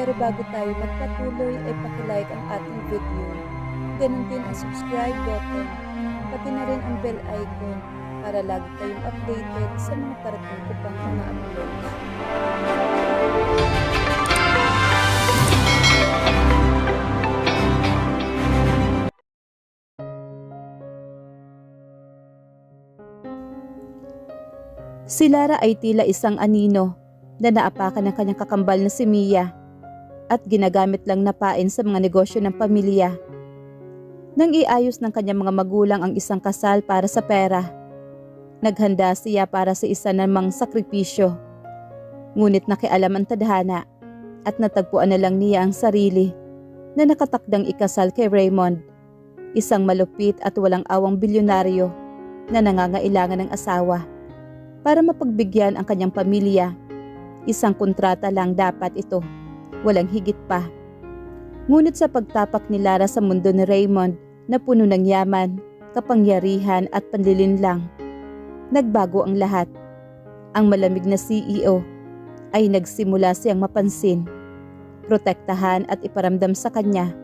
Pero bago tayo magpatuloy ay pakilike ang ating video. Ganon din ang subscribe button, pati na rin ang bell icon para lagi kayong updated sa mga parating ko pang mga uploads. Si Lara ay tila isang anino na naapakan ng kanyang kakambal na si Mia at ginagamit lang na pain sa mga negosyo ng pamilya. Nang iayos ng kanyang mga magulang ang isang kasal para sa pera, naghanda siya para sa isa namang sakripisyo. Ngunit nakialam ang tadhana at natagpuan na lang niya ang sarili na nakatakdang ikasal kay Raymond, isang malupit at walang awang bilyonaryo na nangangailangan ng asawa. Para mapagbigyan ang kanyang pamilya, isang kontrata lang dapat ito, walang higit pa. Ngunit sa pagtapak ni Lara sa mundo ni Raymond na puno ng yaman, kapangyarihan at panlilinlang, nagbago ang lahat. Ang malamig na CEO ay nagsimula siyang mapansin, protektahan at iparamdam sa kanya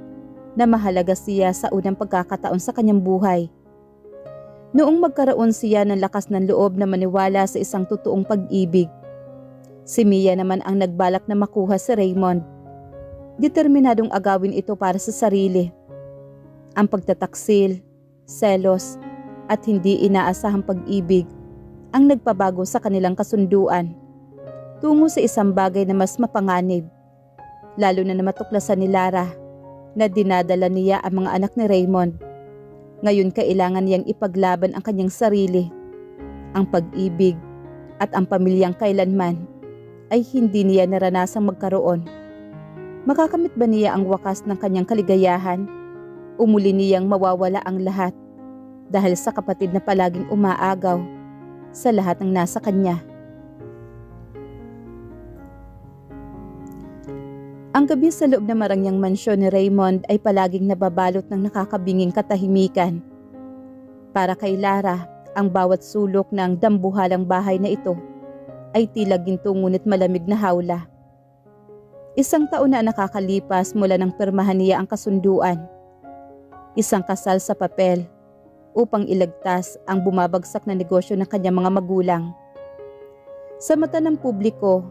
na mahalaga siya sa unang pagkakataon sa kanyang buhay. Noong magkaroon siya ng lakas ng loob na maniwala sa isang totoong pag-ibig, si Mia naman ang nagbalak na makuha si Raymond. Determinadong agawin ito para sa sarili. Ang pagtataksil, selos, at hindi inaasahang pag-ibig ang nagpabago sa kanilang kasunduan tungo sa isang bagay na mas mapanganib, lalo na matuklasan ni Lara na dinadala niya ang mga anak ni Raymond. Ngayon kailangan niyang ipaglaban ang kanyang sarili, ang pag-ibig at ang pamilyang kailanman ay hindi niya naranasang magkaroon. Makakamit ba niya ang wakas ng kanyang kaligayahan? Umuli niyang mawawala ang lahat dahil sa kapatid na palaging umaagaw sa lahat ng nasa kanya. Ang gabi sa loob na marangyang mansyon ni Raymond ay palaging nababalot ng nakakabinging katahimikan. Para kay Lara, ang bawat sulok ng dambuhalang bahay na ito ay tila ginto ngunit malamig na hawla. Isang taon na nakakalipas mula nang pirmahan niya ang kasunduan. Isang kasal sa papel upang ilagtas ang bumabagsak na negosyo ng kanyang mga magulang. Sa mata ng publiko,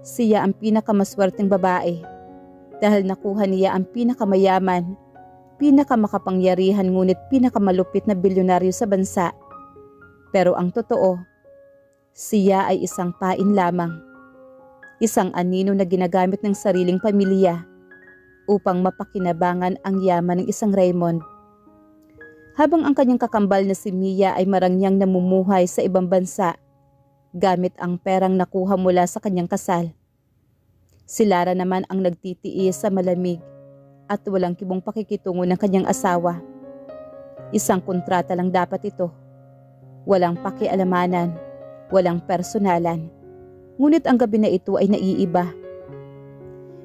siya ang pinakamaswerteng babae dahil nakuha niya ang pinakamayaman, pinakamakapangyarihan ngunit pinakamalupit na bilyonaryo sa bansa. Pero ang totoo, siya ay isang pain lamang. Isang anino na ginagamit ng sariling pamilya upang mapakinabangan ang yaman ng isang Raymond. Habang ang kanyang kakambal na si Mia ay marangyang namumuhay sa ibang bansa gamit ang perang nakuha mula sa kanyang kasal, si Lara naman ang nagtitiis sa malamig at walang kibong pakikitungo ng kanyang asawa. Isang kontrata lang dapat ito. Walang pakialamanan, walang personalan. Ngunit ang gabi na ito ay naiiba.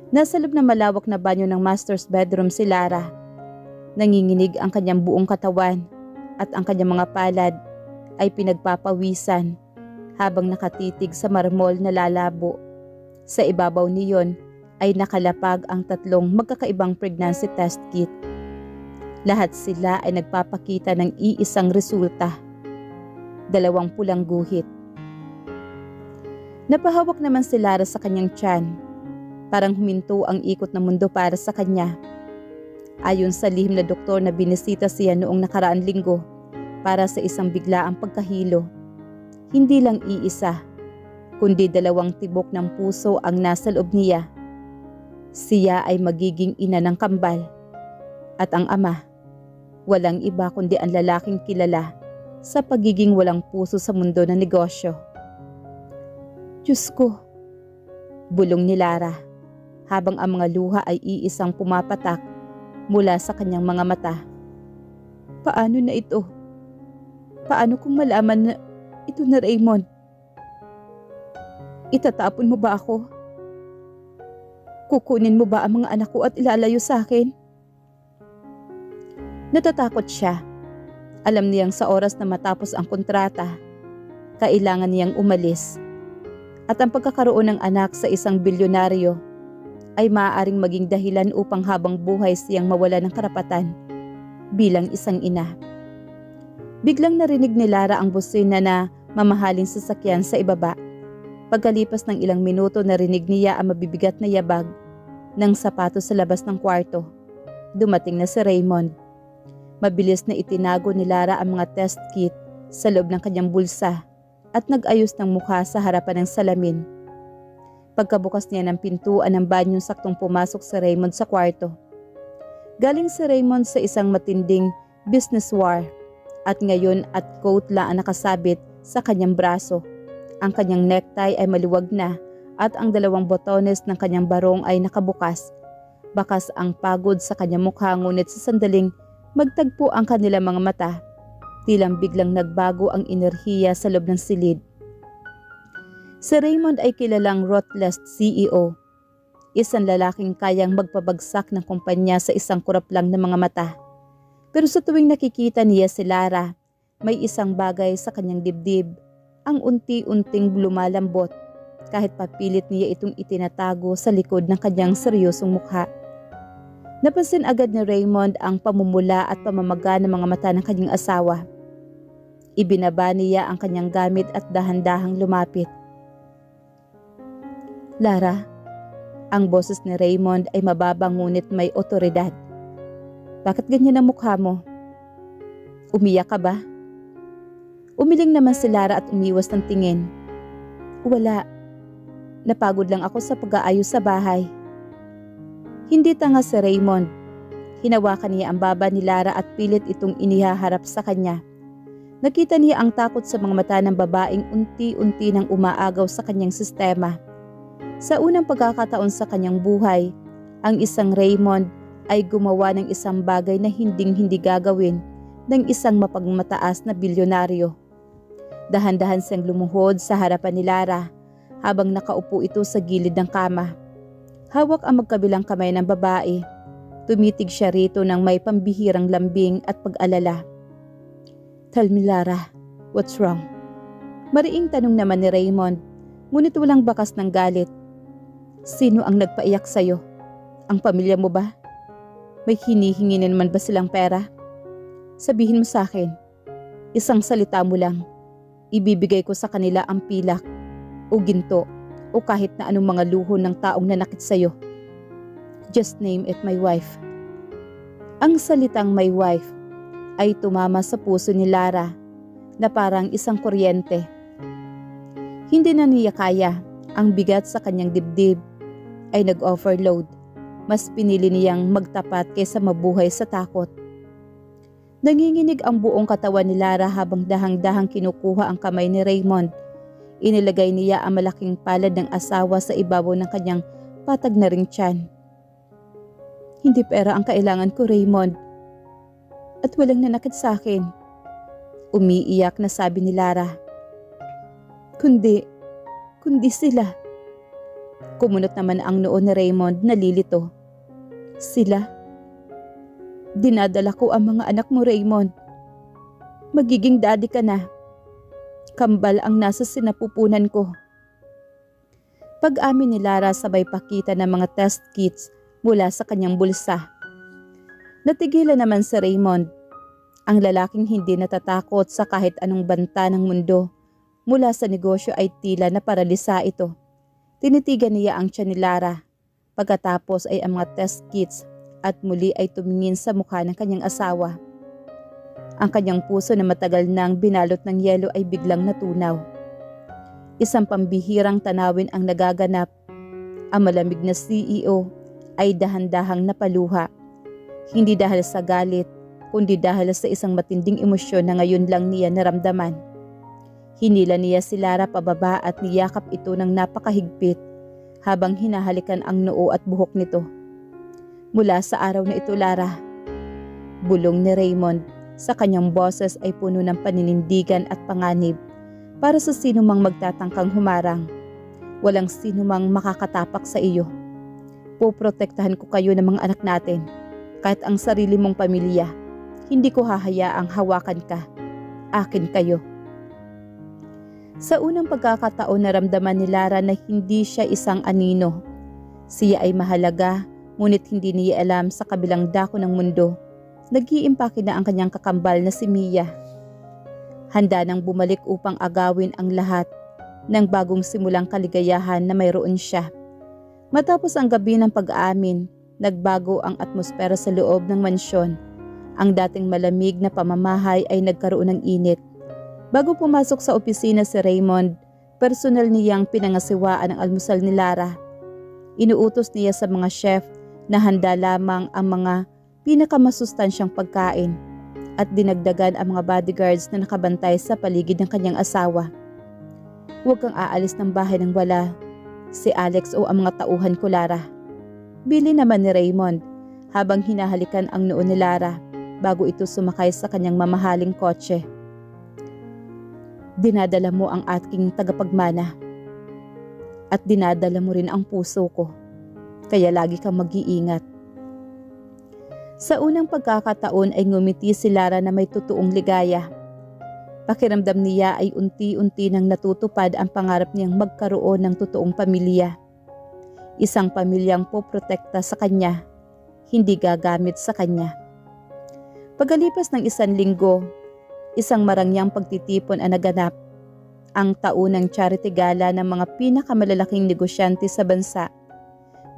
Nasa loob na malawak na banyo ng master's bedroom si Lara. Nanginginig ang kanyang buong katawan at ang kanyang mga palad ay pinagpapawisan habang nakatitig sa marmol na lalabo. Sa ibabaw niyon ay nakalapag ang tatlong magkakaibang pregnancy test kit. Lahat sila ay nagpapakita ng iisang resulta. 2 pulang guhit. Napahawak naman si Lara sa kanyang tiyan. Parang huminto ang ikot ng mundo para sa kanya. Ayon sa lihim na doktor na binisita siya noong nakaraang linggo para sa isang biglaang pagkahilo, hindi lang iisa, kundi 2 tibok ng puso ang nasa loob niya. Siya ay magiging ina ng kambal. At ang ama, walang iba kundi ang lalaking kilala sa pagiging walang puso sa mundo ng negosyo. Diyos ko, bulong ni Lara habang ang mga luha ay iisang pumapatak mula sa kanyang mga mata. Paano na ito? Paano kung malaman na ito na Raymond? Itatapon mo ba ako? Kukunin mo ba ang mga anak ko at ilalayo sa akin? Natatakot siya. Alam niyang sa oras na matapos ang kontrata, kailangan niyang umalis. At ang pagkakaroon ng anak sa isang bilyonaryo ay maaaring maging dahilan upang habang buhay siyang mawala ng karapatan bilang isang ina. Biglang narinig ni Lara ang busina na mamahaling sasakyan sa ibaba. Pagkalipas ng ilang minuto narinig niya ang mabibigat na yabag ng sapatos sa labas ng kwarto. Dumating na si Raymond. Mabilis na itinago ni Lara ang mga test kit sa loob ng kanyang bulsa at nag-ayos ng mukha sa harapan ng salamin. Pagkabukas niya ng pintuan ng banyo saktong pumasok si Raymond sa kwarto. Galing si Raymond sa isang matinding business war at ngayon at coat lang ang nakasabit sa kanyang braso. Ang kanyang necktie ay maluwag na at ang dalawang botones ng kanyang barong ay nakabukas. Bakas ang pagod sa kanyang mukha ngunit sa sandaling magtagpo ang kanilang mga mata. Tilang biglang nagbago ang enerhiya sa loob ng silid. Si Raymond ay kilalang ruthless CEO. Isang lalaking kayang magpabagsak ng kumpanya sa isang kurap lang ng mga mata. Pero sa tuwing nakikita niya si Lara, may isang bagay sa kanyang dibdib ang unti-unting lumalambot kahit papilit niya itong itinatago sa likod ng kanyang seryosong mukha. Napansin agad ni Raymond ang pamumula at pamamaga ng mga mata ng kanyang asawa. Ibinaba niya ang kanyang gamit at dahan-dahang lumapit. Lara, ang boses ni Raymond ay mababa ngunit may otoridad. Bakit ganyan ang mukha mo? Umiyak ka ba? Umiling naman si Lara at umiwas ng tingin. Wala. Napagod lang ako sa pag-aayos sa bahay. Hindi tanga si Raymond. Hinawakan niya ang baba ni Lara at pilit itong inihaharap sa kanya. Nakita niya ang takot sa mga mata ng babaeng unti-unti nang umaagaw sa kanyang sistema. Sa unang pagkakataon sa kanyang buhay, ang isang Raymond ay gumawa ng isang bagay na hinding-hindi gagawin ng isang mapagmataas na bilyonaryo. Dahan-dahan siyang lumuhod sa harapan ni Lara habang nakaupo ito sa gilid ng kama. Hawak ang magkabilang kamay ng babae. Tumitig siya rito ng may pambihirang lambing at pag-alala. Tell me, Lara, what's wrong? Mariing tanong naman ni Raymond, ngunit walang bakas ng galit. Sino ang nagpaiyak sa'yo? Ang pamilya mo ba? May hinihingi na naman ba silang pera? Sabihin mo sa akin, isang salita mo lang, ibibigay ko sa kanila ang pilak o ginto o kahit na anong mga luho ng taong nanakit sa'yo. Just name it, my wife. Ang salitang my wife ay tumama sa puso ni Lara na parang isang kuryente. Hindi na niya kaya, ang bigat sa kanyang dibdib ay nag-overload. Mas pinili niyang magtapat kaysa mabuhay sa takot. Nanginginig ang buong katawan ni Lara habang dahang-dahang kinukuha ang kamay ni Raymond. Inilagay niya ang malaking palad ng asawa sa ibabaw ng kanyang patag na ring tiyan. Hindi pera ang kailangan ko, Raymond. At walang nanakit sa akin. Umiiyak na sabi ni Lara. Kundi sila. Kumunot naman ang noo ni Raymond na lilito. Sila? Dinadala ko ang mga anak mo, Raymond. Magiging daddy ka na. Kambal ang nasa sinapupunan ko. Pag-amin ni Lara sabay pakita ng mga test kits mula sa kanyang bulsa. Natigilan naman si Raymond. Ang lalaking hindi natatakot sa kahit anong banta ng mundo. Mula sa negosyo ay tila na paralisa ito. Tinitigan niya ang tiyan ni Lara. Pagkatapos ay ang mga test kits at muli ay tumingin sa mukha ng kanyang asawa. Ang kanyang puso na matagal nang binalot ng yelo ay biglang natunaw. Isang pambihirang tanawin ang nagaganap. Ang malamig na CEO ay dahan-dahang napaluha. Hindi dahil sa galit, kundi dahil sa isang matinding emosyon na ngayon lang niya naramdaman. Hinila niya si Lara pababa at niyakap ito ng napakahigpit habang hinahalikan ang noo at buhok nito. Mula sa araw na ito, Lara, bulong ni Raymond, sa kanyang boses ay puno ng paninindigan at panganib para sa sino mang magtatangkang humarang. Walang sino mang makakatapak sa iyo. Poprotektahan ko kayo ng mga anak natin. Kahit ang sarili mong pamilya, hindi ko hahayaang hawakan ka. Akin kayo. Sa unang pagkakataon naramdaman ni Lara na hindi siya isang anino. Siya ay mahalaga, ngunit hindi niya alam sa kabilang dako ng mundo, nag-iimpake na ang kanyang kakambal na si Mia. Handa nang bumalik upang agawin ang lahat ng bagong simulang kaligayahan na mayroon siya. Matapos ang gabi ng pag-aamin, nagbago ang atmosfera sa loob ng mansyon. Ang dating malamig na pamamahay ay nagkaroon ng init. Bago pumasok sa opisina si Raymond, personal niyang pinangasiwaan ang almusal ni Lara. Inuutos niya sa mga chef na handa lamang ang mga pinakamasustansyang pagkain at dinagdagan ang mga bodyguards na nakabantay sa paligid ng kanyang asawa. Huwag kang aalis ng bahay nang wala si Alex o ang mga tauhan ko, Lara. Bili naman ni Raymond habang hinahalikan ang noo ni Lara bago ito sumakay sa kanyang mamahaling kotse. Dinadala mo ang aking tagapagmana at dinadala mo rin ang puso ko, kaya lagi kang mag-iingat. Sa unang pagkakataon ay ngumiti si Lara na may totoong ligaya. Pakiramdam niya ay unti-unti nang natutupad ang pangarap niyang magkaroon ng totoong pamilya. Isang pamilyang poprotekta sa kanya, hindi gagamit sa kanya. Pagkalipas ng 1 linggo, isang marangyang pagtitipon ang naganap. Ang taunang charity gala ng mga pinakamalalaking negosyante sa bansa.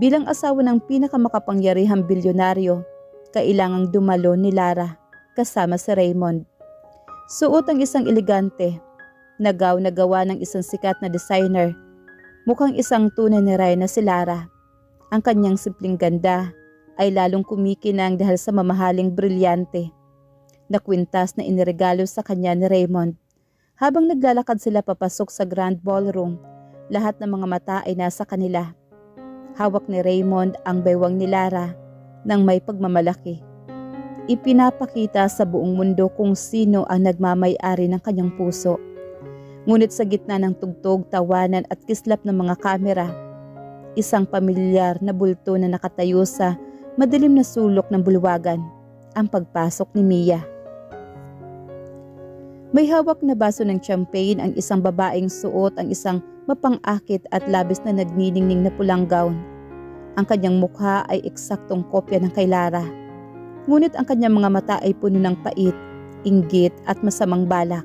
Bilang asawa ng pinakamakapangyarihang bilyonaryo, kailangang dumalo ni Lara kasama si Raymond. Suot ang isang elegante, nagaw na gawa ng isang sikat na designer. Mukhang isang tunay na reyna si Lara. Ang kanyang simpleng ganda ay lalong kumikinang dahil sa mamahaling brilyante na kwintas na iniregalo sa kanya ni Raymond. Habang naglalakad sila papasok sa grand ballroom, lahat ng mga mata ay nasa kanila. Hawak ni Raymond ang baywang ni Lara nang may pagmamalaki. Ipinapakita sa buong mundo kung sino ang nagmamay-ari ng kanyang puso. Ngunit sa gitna ng tugtog, tawanan at kislap ng mga kamera, isang pamilyar na bulto na nakatayo sa madilim na sulok ng bulwagan, ang pagpasok ni Mia. May hawak na baso ng champagne ang isang babaeng suot ang isang mapang-akit at labis na nagniningning na pulang gown. Ang kanyang mukha ay eksaktong kopya ng kay Lara. Ngunit ang kanyang mga mata ay puno ng pait, inggit at masamang balak.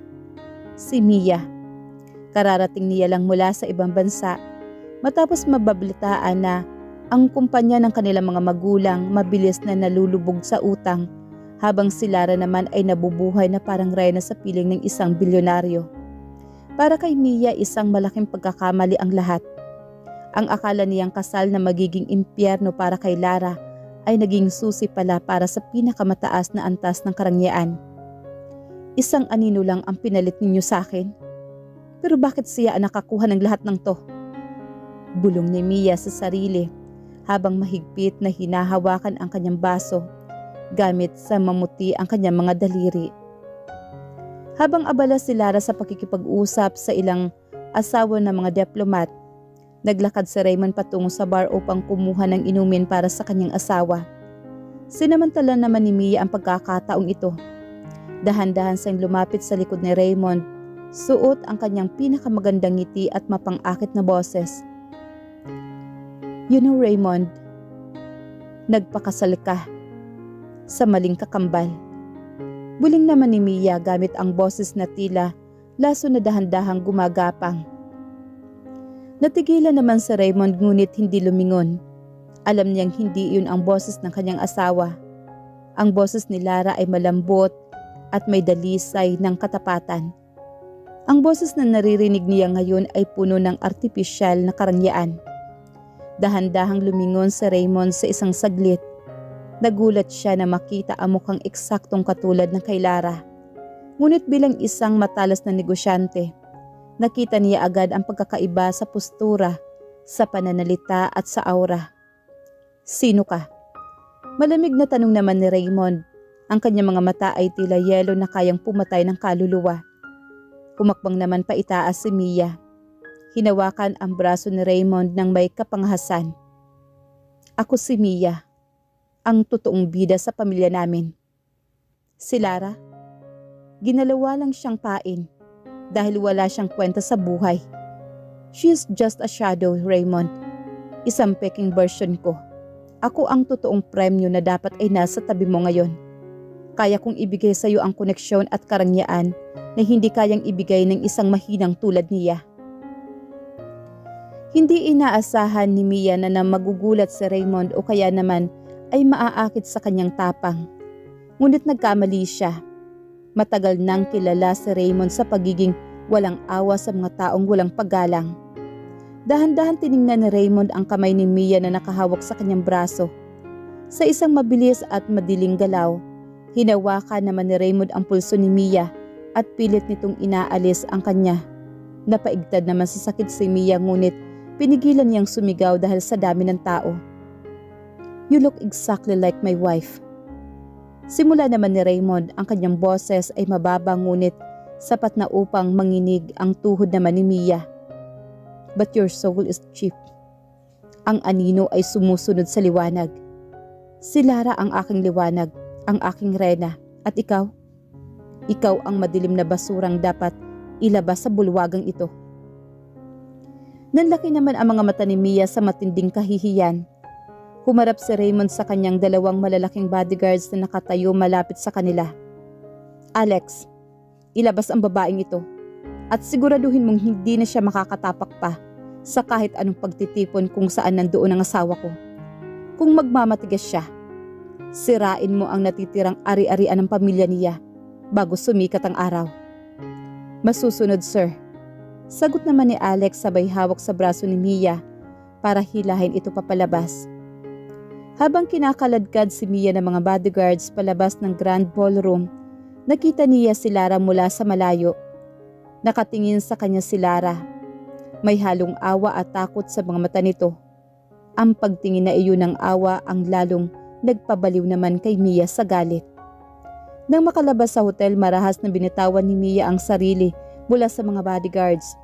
Si Mia. Kararating niya lang mula sa ibang bansa matapos mababalitaan na ang kumpanya ng kanilang mga magulang mabilis na nalulubog sa utang, habang si Lara naman ay nabubuhay na parang reyna sa piling ng isang bilyonaryo. Para kay Mia, isang malaking pagkakamali ang lahat. Ang akala niyang kasal na magiging impyerno para kay Lara ay naging susi pala para sa pinakamataas na antas ng karangyaan. Isang anino lang ang pinalit ninyo sa akin. Pero bakit siya ang nakakuha ng lahat ng to? Bulong ni Mia sa sarili habang mahigpit na hinahawakan ang kanyang baso gamit sa mamuti ang kanyang mga daliri. Habang abala si Lara sa pakikipag-usap sa ilang asawa ng mga diplomat, naglakad si Raymond patungo sa bar upang kumuha ng inumin para sa kanyang asawa. Sinamantala naman ni Mia ang pagkakataong ito. Dahan-dahan siyang lumapit sa likod ni Raymond, suot ang kanyang pinakamagandang ngiti at mapang-akit na boses. You know, Raymond, nagpakasal ka sa maling kakambal. Buling naman ni Mia gamit ang boses na tila laso na dahan-dahang gumagapang. Natigilan naman si Raymond ngunit hindi lumingon. Alam niyang hindi iyon ang boses ng kanyang asawa. Ang boses ni Lara ay malambot at may dalisay ng katapatan. Ang boses na naririnig niya ngayon ay puno ng artipisyal na karangyaan. Dahan-dahang lumingon si Raymond sa isang saglit. Nagulat siya na makita ang mukhang eksaktong katulad ng kay Lara. Ngunit bilang isang matalas na negosyante, nakita niya agad ang pagkakaiba sa postura, sa pananalita at sa aura. Sino ka? Malamig na tanong naman ni Raymond. Ang kanyang mga mata ay tila yelo na kayang pumatay ng kaluluwa. Kumakbang naman pa itaas si Mia. Hinawakan ang braso ni Raymond ng may kapangahasan. Ako si Mia, ang totoong bida sa pamilya namin. Si Lara, ginalawa lang siyang pain dahil wala siyang kwenta sa buhay. She is just a shadow, Raymond. Isang peking version ko. Ako ang totoong premyo na dapat ay nasa tabi mo ngayon. Kaya kong ibigay sa iyo ang koneksyon at karangyaan na hindi kayang ibigay ng isang mahinang tulad niya. Hindi inaasahan ni Mia na magugulat si Raymond o kaya naman ay maaakit sa kanyang tapang. Ngunit nagkamali siya. Matagal nang kilala si Raymond sa pagiging walang awa sa mga taong walang paggalang. Dahan-dahan tiningnan ni Raymond ang kamay ni Mia na nakahawak sa kanyang braso. Sa isang mabilis at madiling galaw, hinawakan naman ni Raymond ang pulso ni Mia at pilit nitong inaalis ang kanya. Napaigtad naman sa sakit si Mia ngunit pinigilan niyang sumigaw dahil sa dami ng tao. "You look exactly like my wife." Simula naman ni Raymond, ang kanyang boses ay mababa ngunit sapat na upang manginig ang tuhod naman ni Mia. "But your soul is cheap." Ang anino ay sumusunod sa liwanag. "Si Lara ang aking liwanag, ang aking reyna, at ikaw? Ikaw ang madilim na basurang dapat ilabas sa bulwagang ito." Nanlaki naman ang mga mata ni Mia sa matinding kahihiyan. Humarap si Raymond sa kanyang dalawang malalaking bodyguards na nakatayo malapit sa kanila. "Alex, ilabas ang babaeng ito at siguraduhin mong hindi na siya makakatapak pa sa kahit anong pagtitipon kung saan nandoon ang asawa ko. Kung magmamatigas siya, sirain mo ang natitirang ari-arian ng pamilya niya bago sumikat ang araw." "Masusunod, sir." Sagot naman ni Alex sabay hawak sa braso ni Mia para hilahin ito papalabas. Habang kinakaladkad si Mia ng mga bodyguards palabas ng Grand Ballroom, nakita niya si Lara mula sa malayo. Nakatingin sa kanya si Lara. May halong awa at takot sa mga mata nito. Ang pagtingin na iyon ng awa ang lalong nagpabaliw naman kay Mia sa galit. Nang makalabas sa hotel, marahas na binitawan ni Mia ang sarili mula sa mga bodyguards.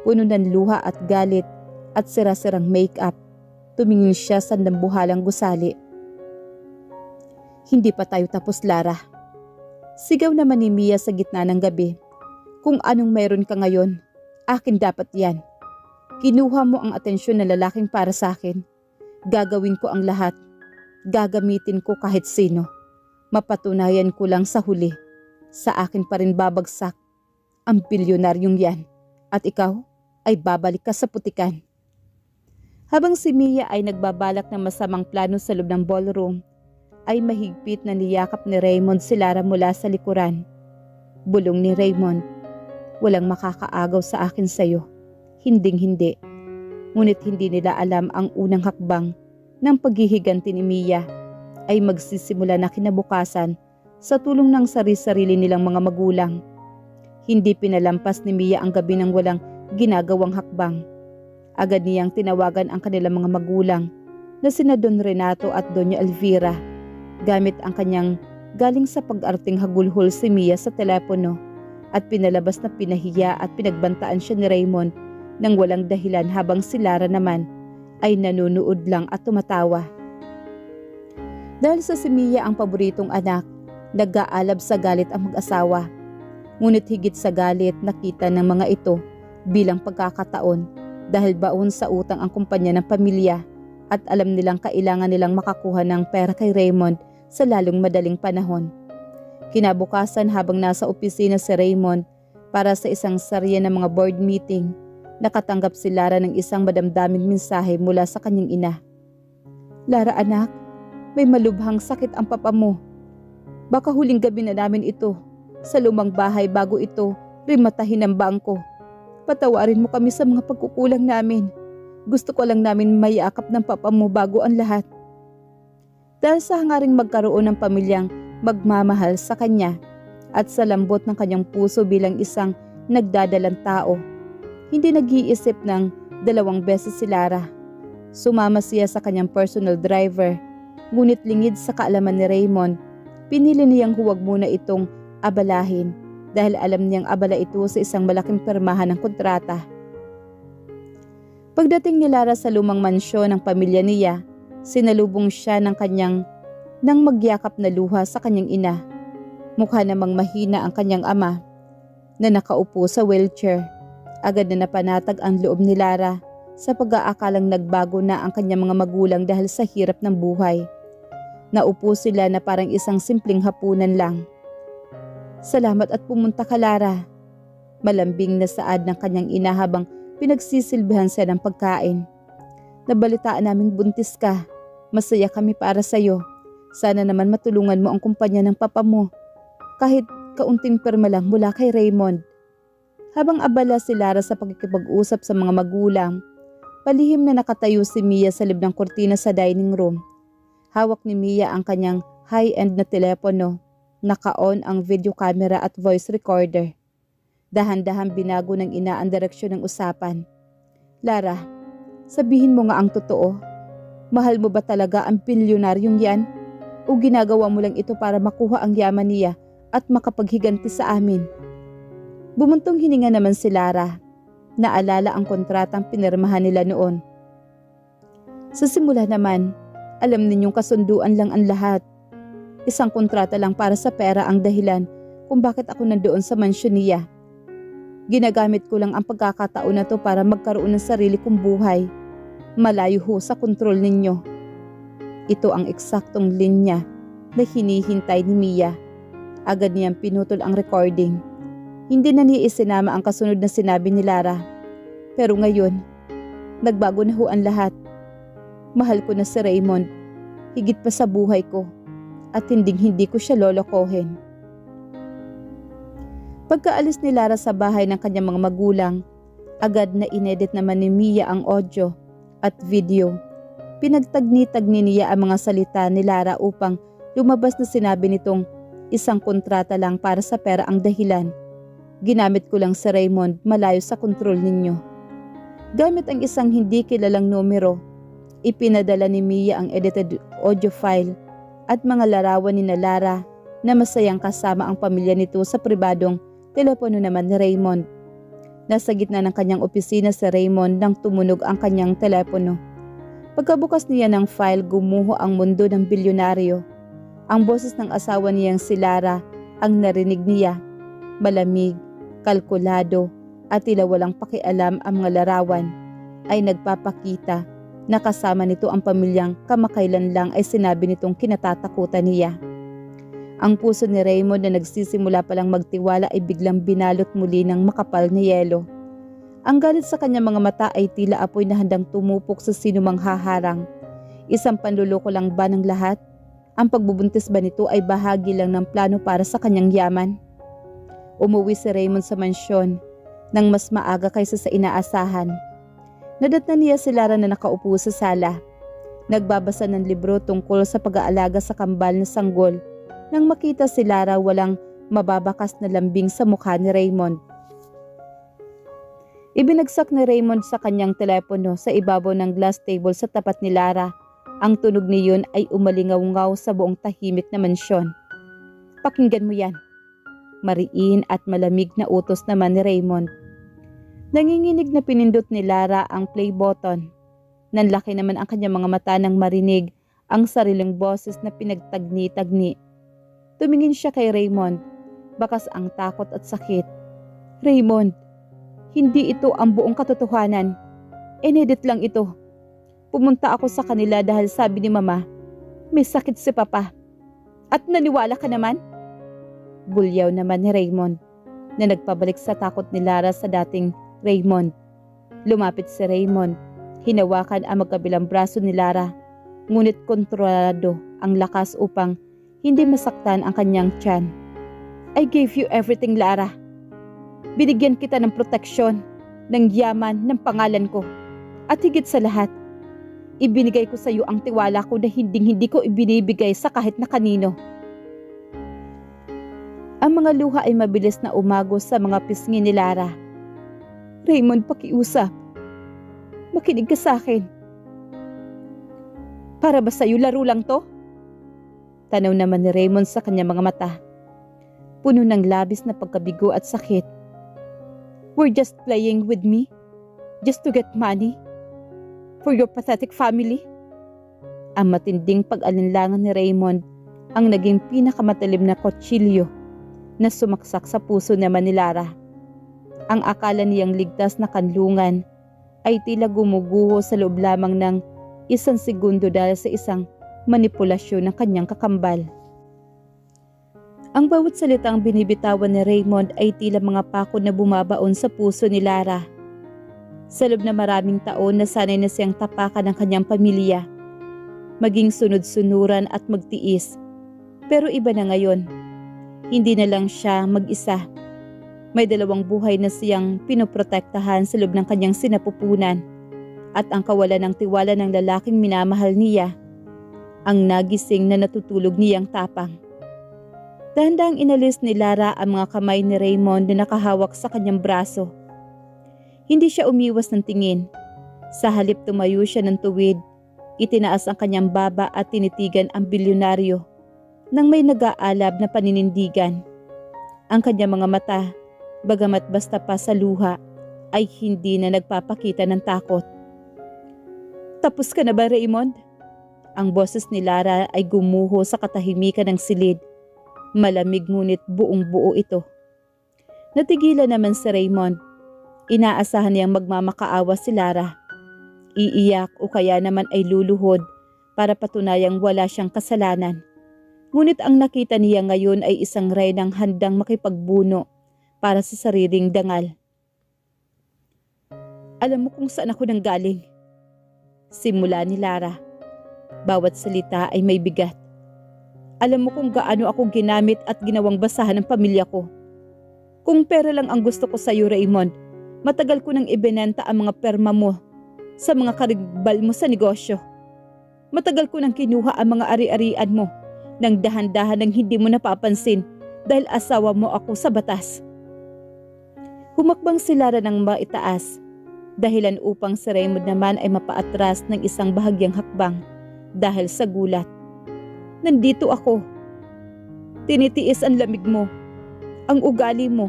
Puno ng luha at galit at sira-sirang make-up. Tumingin siya sa nambuhalang gusali. "Hindi pa tayo tapos, Lara." Sigaw naman ni Mia sa gitna ng gabi. "Kung anong mayroon ka ngayon, akin dapat yan. Kinuha mo ang atensyon ng lalaking para sa akin. Gagawin ko ang lahat. Gagamitin ko kahit sino. Mapatunayan ko lang sa huli. Sa akin pa rin babagsak ang bilyonaryong yan. At ikaw ay babalik ka sa putikan." Habang si Mia ay nagbabalak ng masamang plano sa loob ng ballroom, ay mahigpit na niyakap ni Raymond si Lara mula sa likuran. Bulong ni Raymond, "Walang makakaagaw sa akin sa'yo. Hinding-hindi." Ngunit hindi nila alam ang unang hakbang ng paghihiganti ni Mia ay magsisimula na kinabukasan sa tulong ng sarili-sarili nilang mga magulang. Hindi pinalampas ni Mia ang gabi ng walang ginagawang hakbang. Agad niyang tinawagan ang kanilang mga magulang na sina Don Renato at Doña Elvira. Gamit ang kanyang galing sa pag-arting hagulhol si Mia sa telepono at pinalabas na pinahiya at pinagbantaan siya ni Raymond nang walang dahilan habang si Lara naman ay nanunood lang at tumatawa. Dahil sa si Mia ang paboritong anak, nag-aalab sa galit ang mag-asawa. Ngunit higit sa galit nakita ng mga ito bilang pagkakataon dahil baon sa utang ang kumpanya ng pamilya at alam nilang kailangan nilang makakuha ng pera kay Raymond sa lalong madaling panahon. Kinabukasan habang nasa opisina si Raymond para sa isang serye ng mga board meeting, nakatanggap si Lara ng isang madamdaming mensahe mula sa kanyang ina. "Lara anak, may malubhang sakit ang papa mo. Baka huling gabi na namin ito sa lumang bahay bago ito rimatahin ng bangko. Patawarin mo kami sa mga pagkukulang namin. Gusto ko lang namin mayakap ng papa mo bago ang lahat." Dahil sa hangaring magkaroon ng pamilyang magmamahal sa kanya at sa lambot ng kanyang puso bilang isang nagdadalang tao, hindi nag-iisip ng 2 beses si Lara. Sumama siya sa kanyang personal driver, ngunit lingid sa kaalaman ni Raymond, pinili niyang huwag muna itong abalahin dahil alam niyang abala ito sa isang malaking pirmahan ng kontrata. Pagdating ni Lara sa lumang mansyon ng pamilya niya, sinalubong siya ng kanyang nang magyakap na luha sa kanyang ina. Mukha namang mahina ang kanyang ama na nakaupo sa wheelchair. Agad na napanatag ang loob ni Lara sa pag-aakalang nagbago na ang kanyang mga magulang dahil sa hirap ng buhay. Naupo sila na parang isang simpleng hapunan lang. "Salamat at pumunta ka, Lara." Malambing na saad ng kanyang ina habang pinagsisilbihan siya ng pagkain. "Nabalitaan naming buntis ka. Masaya kami para sa'yo. Sana naman matulungan mo ang kumpanya ng papa mo. Kahit kaunting perma lang mula kay Raymond." Habang abala si Lara sa pakikipag-usap sa mga magulang, palihim na nakatayo si Mia sa lib ng kurtina sa dining room. Hawak ni Mia ang kanyang high-end na telepono. Naka-on ang video camera at voice recorder. Dahan-dahan binago ng ina ang direksyon ng usapan. "Lara, sabihin mo nga ang totoo. Mahal mo ba talaga ang bilyonaryong yan? O ginagawa mo lang ito para makuha ang yaman niya at makapaghiganti sa amin?" Bumuntong hininga naman si Lara. Naalala ang kontratang pinirmahan nila noon. "Sa simula naman, alam ninyong kasunduan lang ang lahat. Isang kontrata lang para sa pera ang dahilan kung bakit ako nandoon sa mansyon niya. Ginagamit ko lang ang pagkakataon na to para magkaroon ng sarili kong buhay. Malayo ho sa kontrol ninyo." Ito ang eksaktong linya na hinihintay ni Mia. Agad niyang pinutol ang recording. Hindi na niya isinama ang kasunod na sinabi ni Lara. "Pero ngayon, nagbago na ho ang lahat. Mahal ko na si Raymond, higit pa sa buhay ko, at hindi ko siya lolokohin." Pagkaalis ni Lara sa bahay ng kanyang mga magulang, agad na inedit naman ni Mia ang audio at video. Pinagtagni-tagni niya ang mga salita ni Lara upang lumabas na sinabi nitong isang kontrata lang para sa pera ang dahilan. "Ginamit ko lang si Raymond malayo sa kontrol ninyo." Gamit ang isang hindi kilalang numero, ipinadala ni Mia ang edited audio file at mga larawan ni Lara na masayang kasama ang pamilya nito sa pribadong telepono naman ni Raymond. Nasa gitna ng kanyang opisina si Raymond nang tumunog ang kanyang telepono. Pagkabukas niya ng file, gumuho ang mundo ng bilyonaryo. Ang boses ng asawa niyang si Lara ang narinig niya. Malamig, kalkulado at tila walang pakialam ang mga larawan ay nagpapakita na kasama nito ang pamilyang kamakailan lang ay sinabi nitong kinatatakutan niya. Ang puso ni Raymond na nagsisimula palang magtiwala ay biglang binalot muli ng makapal na yelo. Ang galit sa kanyang mga mata ay tila apoy na handang tumupok sa sinumang haharang. Isang panluloko lang ba ng lahat? Ang pagbubuntis ba nito ay bahagi lang ng plano para sa kanyang yaman? Umuwi si Raymond sa mansyon nang mas maaga kaysa sa inaasahan. Nadatnan niya si Lara na nakaupo sa sala. Nagbabasa ng libro tungkol sa pag-aalaga sa kambal na sanggol nang makita si Lara walang mababakas na lambing sa mukha ni Raymond. Ibinagsak ni Raymond sa kanyang telepono sa ibabaw ng glass table sa tapat ni Lara. Ang tunog niyon ay umalingaw-ngaw sa buong tahimik na mansyon. "Pakinggan mo yan." Mariin at malamig na utos naman ni Raymond. Nanginginig na pinindot ni Lara ang play button. Nanlaki naman ang kanyang mga mata nang marinig ang sariling boses na pinagtagni-tagni. Tumingin siya kay Raymond, bakas ang takot at sakit. "Raymond, hindi ito ang buong katotohanan. Inedit lang ito. Pumunta ako sa kanila dahil sabi ni Mama, may sakit si Papa. At naniwala ka naman?" Bulyaw naman ni Raymond na nagpabalik sa takot ni Lara sa dating Raymond. Lumapit si Raymond, hinawakan ang magkabilang braso ni Lara, ngunit kontrolado ang lakas upang hindi masaktan ang kanyang tiyan. "I gave you everything, Lara. Binigyan kita ng proteksyon, ng yaman, ng pangalan ko. At higit sa lahat, ibinigay ko sa iyo ang tiwala ko na hindi ko ibinibigay sa kahit na kanino." Ang mga luha ay mabilis na umagos sa mga pisngi ni Lara. "Raymond, pakiusap. Makinig ka sa akin. Para ba sa'yo laro lang to?" Tanaw naman ni Raymond sa kanyang mga mata. Puno ng labis na pagkabigo at sakit. "We're just playing with me. Just to get money. For your pathetic family." Ang matinding pag-alinlangan ni Raymond ang naging pinakamatalim na kutsilyo na sumaksak sa puso naman ni Lara. Ang akala niyang ligtas na kanlungan ay tila gumuguho sa loob lamang ng 1 segundo dahil sa isang manipulasyon ng kanyang kakambal. Ang bawat salitang binibitawan ni Raymond ay tila mga pako na bumabaon sa puso ni Lara. Sa loob na maraming taon na sanay na siyang tapakan ng kanyang pamilya, maging sunod-sunuran at magtiis. Pero iba na ngayon, hindi na lang siya mag-isa. May 2 buhay na siyang pinoprotektahan sa loob ng kanyang sinapupunan at ang kawalan ng tiwala ng lalaking minamahal niya, ang nagising na natutulog niyang tapang. Dahan-dahang inalis ni Lara ang mga kamay ni Raymond na nakahawak sa kanyang braso. Hindi siya umiwas ng tingin. Sa halip tumayo siya ng tuwid, itinaas ang kanyang baba at tinitigan ang bilyonaryo nang may nag-aalab na paninindigan. Ang kanyang mga mata, bagamat basta pa sa luha, ay hindi na nagpapakita ng takot. "Tapos ka na ba, Raymond?" Ang boses ni Lara ay gumuho sa katahimikan ng silid. Malamig ngunit buong-buo ito. Natigilan naman si Raymond. Inaasahan niyang magmamakaawa si Lara. Iiyak o kaya naman ay luluhod para patunayang wala siyang kasalanan. Ngunit ang nakita niya ngayon ay isang reynang handang makipagbuno para sa sariling dangal. "Alam mo kung saan ako nanggaling?" Simula ni Lara. Bawat salita ay may bigat. "Alam mo kung gaano ako ginamit at ginawang basahan ng pamilya ko. Kung pera lang ang gusto ko sa iyo, Raymond, matagal ko nang ibinenta ang mga perma mo sa mga karibal mo sa negosyo. Matagal ko nang kinuha ang mga ari-arian mo nang dahan-dahan nang hindi mo napapansin dahil asawa mo ako sa batas." Humakbang si Lara ng maitaas, dahilan upang si Raymond naman ay mapaatras ng isang bahagyang hakbang dahil sa gulat. "Nandito ako. Tinitiis ang lamig mo, ang ugali mo,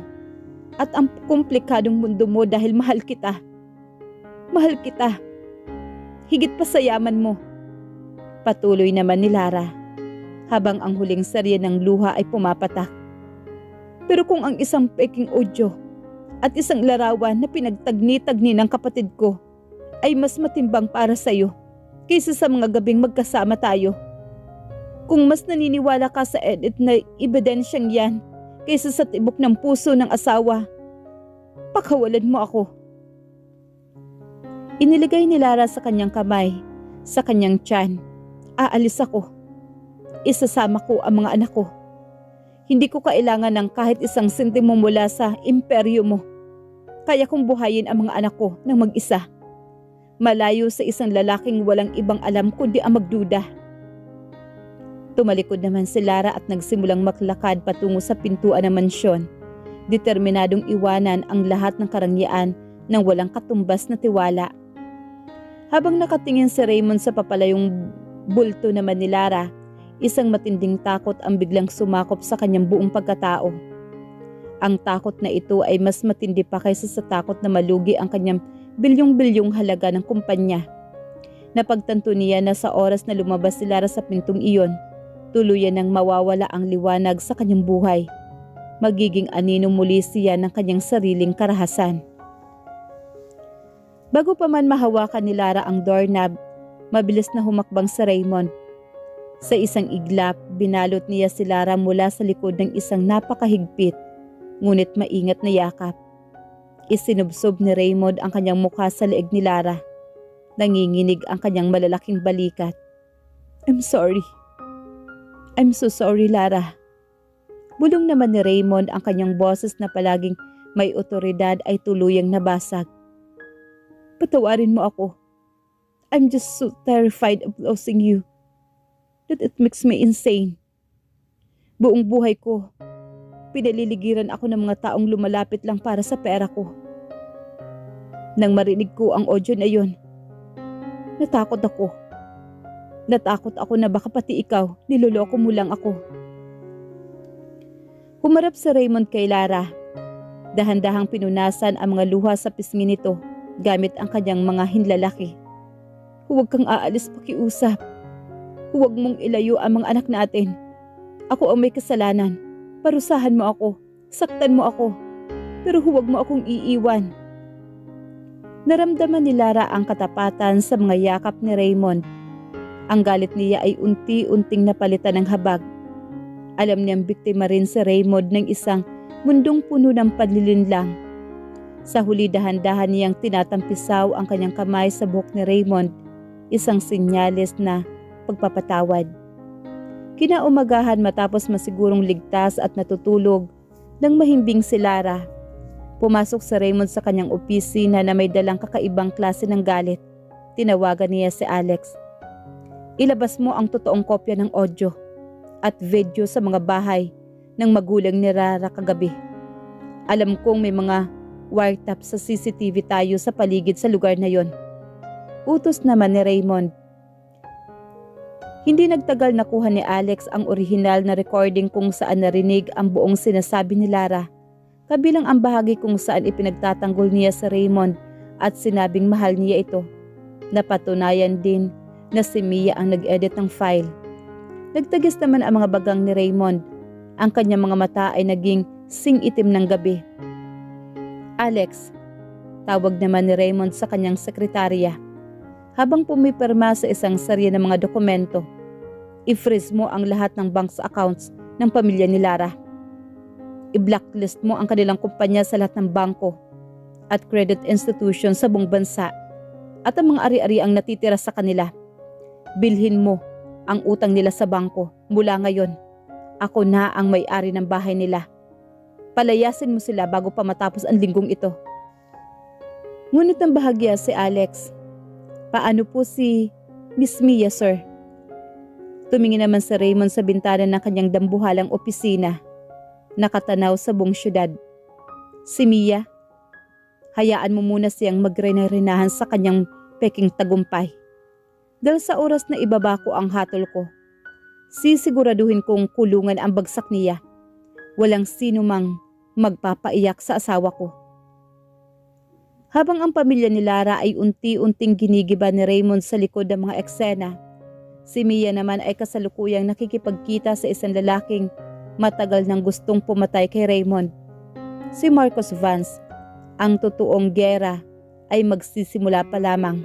at ang komplikadong mundo mo dahil mahal kita. Mahal kita. Higit pa sa yaman mo." Patuloy naman ni Lara, habang ang huling serye ng luha ay pumapatak. "Pero kung ang isang peking audio at isang larawan na pinagtagni-tagni ng kapatid ko ay mas matimbang para sa iyo kaysa sa mga gabing magkasama tayo. Kung mas naniniwala ka sa edit na ebidensyang yan kaysa sa tibok ng puso ng asawa, pakawalan mo ako." Iniligay ni Lara sa kanyang kamay, sa kanyang tiyan. "Aalis ako. Isasama ko ang mga anak ko. Hindi ko kailangan ng kahit 1 sentimo mula sa imperyo mo. Kaya kong buhayin ang mga anak ko ng mag-isa. Malayo sa isang lalaking walang ibang alam kundi ang magduda." Tumalikod naman si Lara at nagsimulang maglakad patungo sa pintuan ng mansyon, determinadong iwanan ang lahat ng karangyaan ng walang katumbas na tiwala. Habang nakatingin si Raymond sa papalayong bulto naman ni Lara, isang matinding takot ang biglang sumakop sa kanyang buong pagkatao. Ang takot na ito ay mas matindi pa kaysa sa takot na malugi ang kanyang bilyong-bilyong halaga ng kumpanya. Napagtanto niya na sa oras na lumabas si Lara sa pintong iyon, tuluyan nang mawawala ang liwanag sa kanyang buhay. Magiging anino muli siya ng kanyang sariling karahasan. Bago pa man mahawakan ni Lara ang doorknob, mabilis na humakbang si Raymond. Sa isang iglap, binalot niya si Lara mula sa likod ng isang napakahigpit, ngunit maingat na yakap. Isinubsob ni Raymond ang kanyang mukha sa leeg ni Lara. Nanginginig ang kanyang malalaking balikat. "I'm sorry. I'm so sorry, Lara." Bulong naman ni Raymond, ang kanyang boses na palaging may otoridad ay tuluyang nabasag. "Patawarin mo ako. I'm just so terrified of losing you that it makes me insane. Buong buhay ko, pinaliligiran ako ng mga taong lumalapit lang para sa pera ko. Nang marinig ko ang audio na yun, natakot ako. Natakot ako na baka pati ikaw, niloloko mo lang ako." Humarap si Raymond kay Lara. Dahan-dahang pinunasan ang mga luha sa pisngi nito gamit ang kanyang mga hinlalaki. "Huwag kang aalis, pakiusap. Huwag mong ilayo ang mga anak natin. Ako ang may kasalanan. Parusahan mo ako. Saktan mo ako. Pero huwag mo akong iiwan." Naramdaman ni Lara ang katapatan sa mga yakap ni Raymond. Ang galit niya ay unti-unting napalitan ng habag. Alam niyang biktima rin si Raymond ng isang mundong puno ng panlilinlang. Sa huli dahan-dahan niyang tinatampisaw ang kanyang kamay sa buhok ni Raymond, isang senyales na pagpapatawad. Kinaumagahan matapos masigurong ligtas at natutulog nang mahimbing si Lara. Pumasok si Raymond sa kanyang opisina na may dalang kakaibang klase ng galit. Tinawagan niya si Alex. Ilabas mo ang totoong kopya ng audio at video sa mga bahay ng magulang ni Lara kagabi. Alam kong may mga wiretap sa CCTV tayo sa paligid sa lugar na yon. Utos naman ni Raymond. Hindi nagtagal nakuha ni Alex ang orihinal na recording kung saan narinig ang buong sinasabi ni Lara, kabilang ang bahagi kung saan ipinagtatanggol niya sa Raymond at sinabing mahal niya ito. Napatunayan din na si Mia ang nag-edit ng file. Nagtagis naman ang mga bagang ni Raymond. Ang kanyang mga mata ay naging sing-itim ng gabi. Alex, tawag naman ni Raymond sa kanyang sekretarya. Habang pumipirma sa isang serye ng mga dokumento, i-freeze mo ang lahat ng bank accounts ng pamilya ni Lara. I-blacklist mo ang kanilang kumpanya sa lahat ng bangko at credit institution sa buong bansa at ang mga ari-ari ang natitira sa kanila. Bilhin mo ang utang nila sa bangko mula ngayon. Ako na ang may-ari ng bahay nila. Palayasin mo sila bago pa matapos ang linggong ito. Ngunit ang bahagya si Alex. Paano po si Miss Mia, sir? Tumingin naman si Raymond sa bintana ng kanyang dambuhalang opisina. Nakatanaw sa buong syudad. Si Mia, hayaan mo muna siyang magrena-renahan sa kanyang peking tagumpay. Dahil sa oras na ibaba ko ang hatol ko, sisiguraduhin kong kulungan ang bagsak niya. Walang sino mang magpapaiyak sa asawa ko. Habang ang pamilya ni Lara ay unti-unting ginigiba ni Raymond sa likod ng mga eksena, si Mia naman ay kasalukuyang nakikipagkita sa isang lalaking matagal nang gustong pumatay kay Raymond. Si Marcos Vance. Ang totoong gera ay magsisimula pa lamang.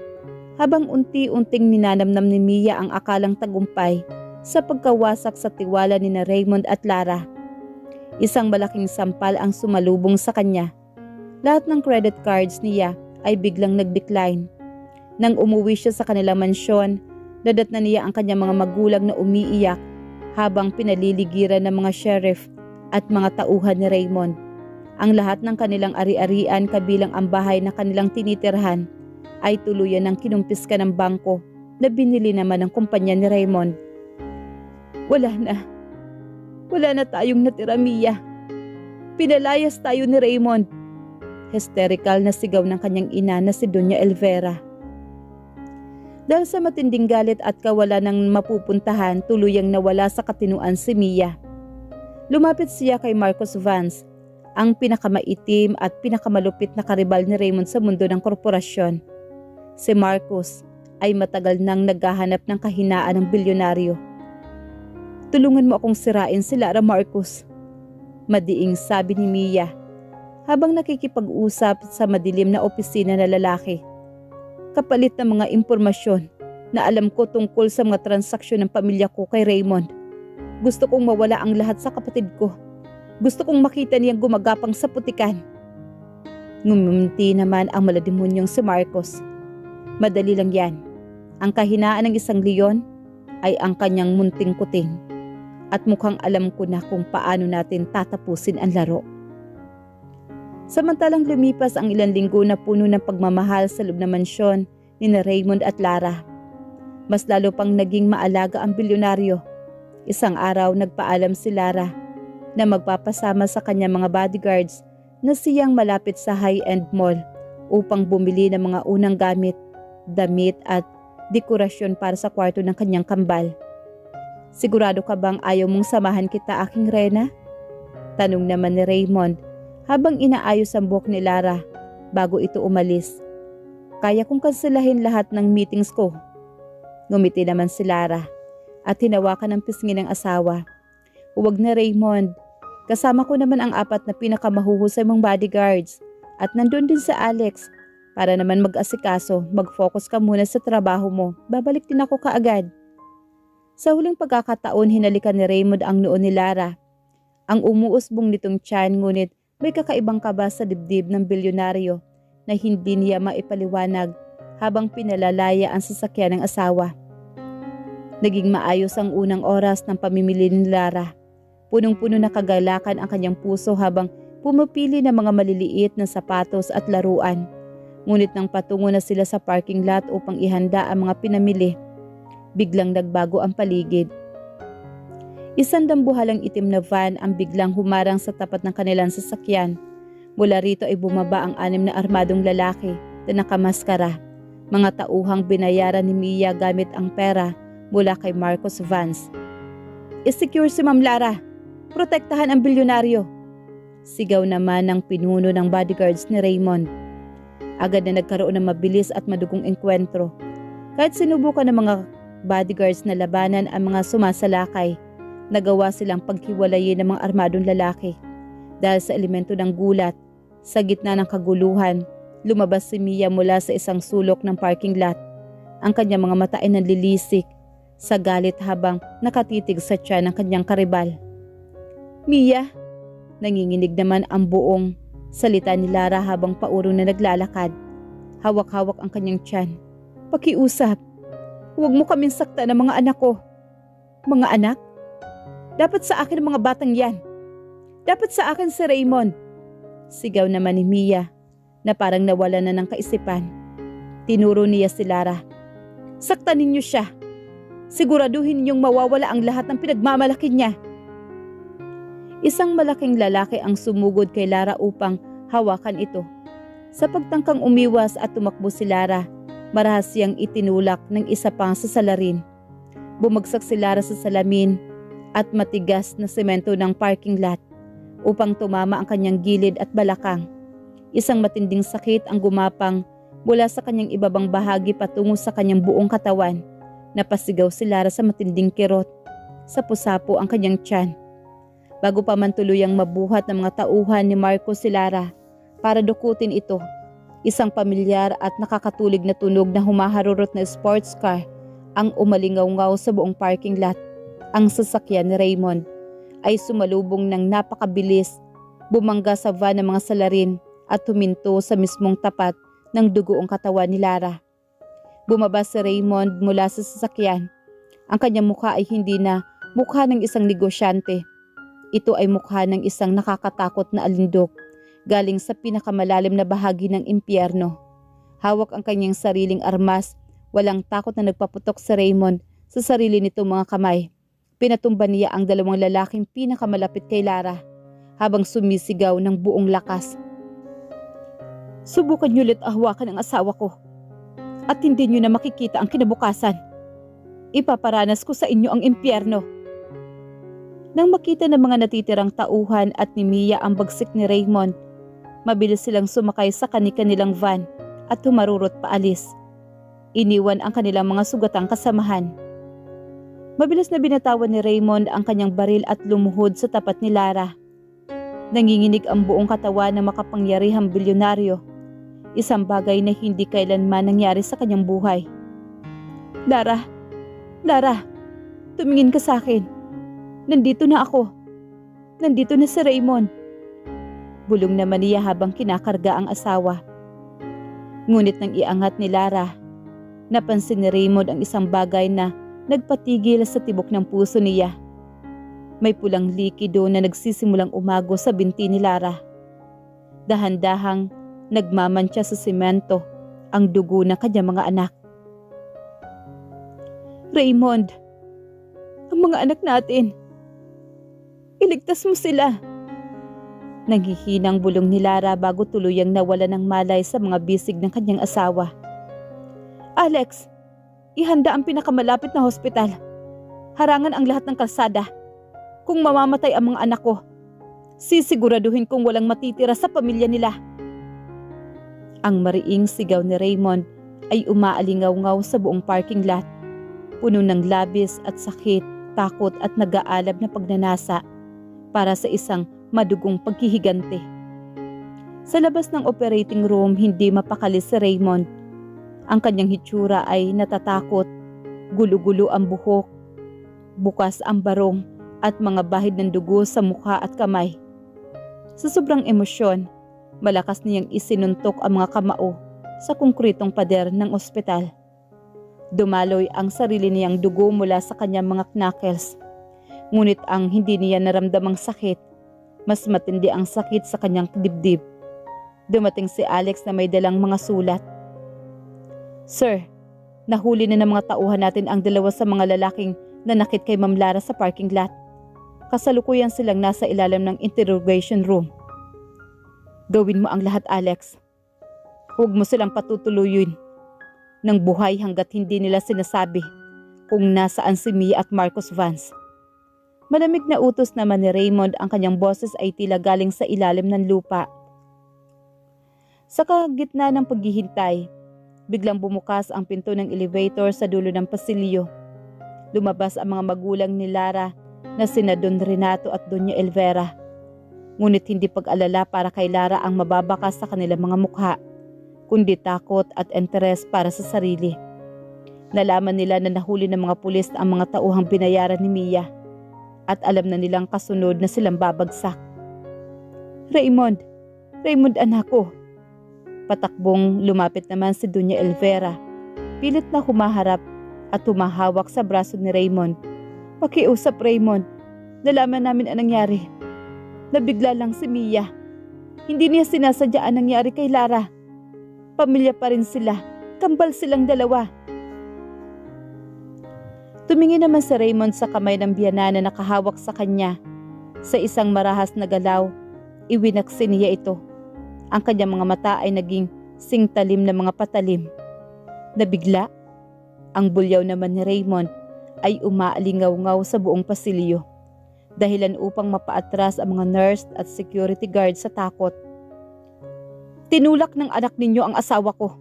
Habang unti-unting ninanamnam ni Mia ang akalang tagumpay sa pagkawasak sa tiwala ni na Raymond at Lara. Isang malaking sampal ang sumalubong sa kanya. Lahat ng credit cards niya ay biglang nag-decline. Nang umuwi siya sa kanilang mansyon, dadatnan niya ang kanyang mga magulang na umiiyak habang pinaliligiran ng mga sheriff at mga tauhan ni Raymond. Ang lahat ng kanilang ari-arian kabilang ang bahay na kanilang tinitirhan ay tuluyan ng kinumpiska ng bangko na binili naman ng kumpanya ni Raymond. Wala na tayong natira, Mia. Pinalayas tayo ni Raymond. Hysterical na sigaw ng kanyang ina na si Doña Elvera. Dahil sa matinding galit at kawalan ng mapupuntahan, tuluyang nawala sa katinuan si Mia. Lumapit siya kay Marcos Vance, ang pinakamaitim at pinakamalupit na karibal ni Raymond sa mundo ng korporasyon. Si Marcos ay matagal nang naghahanap ng kahinaan ng bilyonaryo. Tulungan mo akong sirain si Lara, Marcos. Madiing sabi ni Mia habang nakikipag-usap sa madilim na opisina na lalaki. Kapalit ng mga impormasyon na alam ko tungkol sa mga transaksyon ng pamilya ko kay Raymond. Gusto kong mawala ang lahat sa kapatid ko. Gusto kong makita niyang gumagapang sa putikan. Ngumunti naman ang malademonyong si Marcos. Madali lang yan. Ang kahinaan ng isang leon ay ang kanyang munting kuting. At mukhang alam ko na kung paano natin tatapusin ang laro. Samantalang lumipas ang ilang linggo na puno ng pagmamahal sa loob ng mansyon ni Raymond at Lara. Mas lalo pang naging maalaga ang bilyonaryo. Isang araw nagpaalam si Lara na magpapasama sa kanyang mga bodyguards na siyang malapit sa high-end mall upang bumili ng mga unang gamit, damit at dekorasyon para sa kwarto ng kanyang kambal. Sigurado ka bang ayaw mong samahan kita, aking Rena? Tanong naman ni Raymond habang inaayos ang buhok ni Lara bago ito umalis. Kaya kong kanselahin lahat ng meetings ko. Ngumiti naman si Lara at hinawakan ang pisngi ng asawa. Huwag na, Raymond. Kasama ko naman ang 4 na pinakamahuhusay mong bodyguards at nandun din sa Alex. Para naman mag-asikaso, mag-focus ka muna sa trabaho mo. Babalik din ako kaagad. Sa huling pagkakataon, hinalikan ni Raymond ang noo ni Lara. Ang umuusbong nitong tiyan, ngunit may kakaibang kaba sa dibdib ng bilyonaryo na hindi niya maipaliwanag habang pinalalaya ang sasakyan ng asawa. Naging maayos ang unang oras ng pamimili ni Lara. Punong-puno na kagalakan ang kanyang puso habang pumipili ng mga maliliit na sapatos at laruan. Ngunit nang patungo na sila sa parking lot upang ihanda ang mga pinamili, biglang nagbago ang paligid. Isang dambuhalang itim na van ang biglang humarang sa tapat ng kanilang sasakyan. Mula rito ay bumaba ang 6 na armadong lalaki na nakamaskara. Mga tauhang binayaran ni Mia gamit ang pera mula kay Marcos Vance. "I-secure si Ma'am Lara! Protektahan ang bilyonaryo!" Sigaw naman ng pinuno ng bodyguards ni Raymond. Agad na nagkaroon ng mabilis at madugong engkwentro. Kahit sinubukan ng mga bodyguards na labanan ang mga sumasalakay, nagawa silang paghiwalayin ng mga armadong lalaki. Dahil sa elemento ng gulat, sa gitna ng kaguluhan, lumabas si Mia mula sa isang sulok ng parking lot. Ang kanyang mga mata ay nanlilisik sa galit habang nakatitig sa tiyan ng kanyang karibal. "Mia!" Nanginginig naman ang buong salita ni Lara habang paurong na naglalakad. Hawak-hawak ang kanyang tiyan. "Pakiusap. Huwag mo kaming saktan ng mga anak ko." "Mga anak? Dapat sa akin ang mga batang yan. Dapat sa akin si Raymond." Sigaw naman ni Mia na parang nawala na ng kaisipan. Tinuro niya si Lara. "Saktan ninyo siya. Siguraduhin ninyong mawawala ang lahat ng pinagmamalaki niya." Isang malaking lalaki ang sumugod kay Lara upang hawakan ito. Sa pagtangkang umiwas at tumakbo si Lara, marahas siyang itinulak ng isa pang sasalarin. Bumagsak si Lara sa salamin at matigas na semento ng parking lot upang tumama ang kanyang gilid at balakang. Isang matinding sakit ang gumapang mula sa kanyang ibabang bahagi patungo sa kanyang buong katawan. Napasigaw si Lara sa matinding kirot. Sapo-sapo ang kanyang tiyan. Bago pa man tuluyang mabuhat ng mga tauhan ni Marcos si Lara para dukutin ito, isang pamilyar at nakakatulig na tunog na humaharurot na sports car ang umalingaw-ngaw sa buong parking lot. Ang sasakyan ni Raymond ay sumalubong ng napakabilis, bumangga sa van ng mga salarin at huminto sa mismong tapat ng dugoong katawan ni Lara. Bumaba si Raymond mula sa sasakyan. Ang kanyang mukha ay hindi na mukha ng isang negosyante. Ito ay mukha ng isang nakakatakot na alindog galing sa pinakamalalim na bahagi ng impyerno. Hawak ang kanyang sariling armas, walang takot na nagpaputok si Raymond sa sarili nitong mga kamay. Pinatumba niya ang 2 lalaking pinakamalapit kay Lara habang sumisigaw ng buong lakas. "Subukan niyo ulit hawakan ang asawa ko at hindi niyo na makikita ang kinabukasan. Ipaparanas ko sa inyo ang impyerno." Nang makita ng mga natitirang tauhan at ni Mia ang bagsik ni Raymond, mabilis silang sumakay sa kani-kanilang van at humarurot paalis. Iniwan ang kanilang mga sugatang kasamahan. Mabilis na binatawan ni Raymond ang kanyang baril at lumuhod sa tapat ni Lara. Nanginginig ang buong katawan ng makapangyarihang bilyonaryo, isang bagay na hindi kailanman nangyari sa kanyang buhay. "Lara! Lara! Tumingin ka sa akin. Nandito na ako. Nandito na si Raymond." Bulong naman niya habang kinakarga ang asawa. Ngunit nang iangat ni Lara, napansin ni Raymond ang isang bagay na nagpatigil sa tibok ng puso niya. May pulang likido na nagsisimulang umago sa binti ni Lara. Dahan-dahang nagmamantsa sa semento ang dugo ng kanyang mga anak. "Raymond, ang mga anak natin. Iligtas mo sila." Nanghihinang bulong ni Lara bago tuluyang nawala ng malay sa mga bisig ng kanyang asawa. "Alex, ihanda ang pinakamalapit na hospital. Harangan ang lahat ng kalsada. Kung mamamatay ang mga anak ko, sisiguraduhin kong walang matitira sa pamilya nila." Ang mariing sigaw ni Raymond ay umaalingaw-ngaw sa buong parking lot, puno ng labis at sakit, takot at nag-aalab na pagnanasa para sa isang madugong paghihiganti. Sa labas ng operating room, hindi mapakali si Raymond. Ang kanyang hitsura ay natatakot, gulo-gulo ang buhok, bukas ang barong at mga bahid ng dugo sa mukha at kamay. Sa sobrang emosyon, malakas niyang isinuntok ang mga kamao sa konkretong pader ng ospital. Dumaloy ang sarili niyang dugo mula sa kanyang mga knuckles. Ngunit ang hindi niya naramdamang sakit, mas matindi ang sakit sa kanyang dibdib. Dumating si Alex na may dalang mga sulat. "Sir, nahuli na ng mga tauhan natin ang dalawa sa mga lalaking nanakit kay Ma'am Lara sa parking lot. Kasalukuyan silang nasa ilalim ng interrogation room. Gawin mo ang lahat, Alex. Huwag mo silang patutuluyin ng buhay hanggat hindi nila sinasabi kung nasaan si Mia at Marcos Vance." Malamig na utos naman ni Raymond. Ang kanyang boses ay tila galing sa ilalim ng lupa. Sa gitna ng paghihintay, biglang bumukas ang pinto ng elevator sa dulo ng pasilyo. Lumabas ang mga magulang ni Lara na sina Don Renato at Doña Elvera. Ngunit hindi pag-alala para kay Lara ang mababakas sa kanilang mga mukha, kundi takot at interes para sa sarili. Nalaman nila na nahuli ng mga pulis ang mga tauhang binayaran ni Mia at alam na nilang kasunod na silang babagsak. Raymond anak ko." Patakbong lumapit naman si Doña Elvera. Pilit na humaharap at humahawak sa braso ni Raymond. "Pakiusap, Raymond. Nalaman namin ang nangyari. Nabigla lang si Mia. Hindi niya sinasadya ang nangyari kay Lara. Pamilya pa rin sila. Kambal silang dalawa." Tumingin naman si Raymond sa kamay ng biyana na nakahawak sa kanya. Sa isang marahas na galaw, iwinaksi niya ito. Ang kanyang mga mata ay naging singtalim na mga patalim. Nabigla, ang bulyaw naman ni Raymond ay umaalingaw-ngaw sa buong pasilyo. Dahilan upang mapaatras ang mga nurse at security guard sa takot. "Tinulak ng anak ninyo ang asawa ko.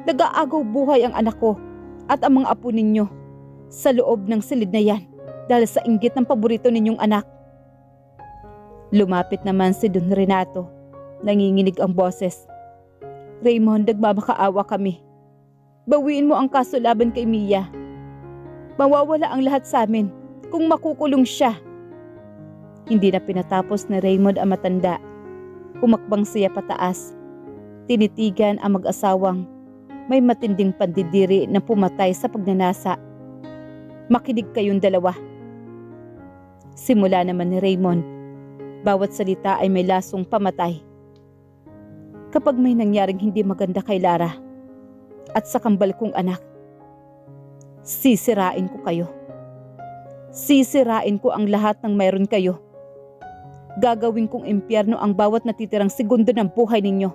Nag-aagaw buhay ang anak ko at ang mga apo ninyo sa loob ng silid na yan dahil sa inggit ng paborito ninyong anak." Lumapit naman si Don Renato. Nanginginig ang boses. "Raymond, nagmamakaawa kami. Bawiin mo ang kaso laban kay Mia. Mawawala ang lahat sa amin kung makukulong siya." Hindi na pinatapos ni Raymond ang matanda. Humakbang siya pataas. Tinitigan ang mag-asawang may matinding pandidiri na pumatay sa pagnanasa. "Makinig kayong dalawa." Simula naman ni Raymond. Bawat salita ay may lasong pamatay. "Kapag may nangyaring hindi maganda kay Lara at sa kambal kong anak, sisirain ko kayo. Sisirain ko ang lahat ng mayroon kayo. Gagawin kong impyerno ang bawat natitirang segundo ng buhay ninyo.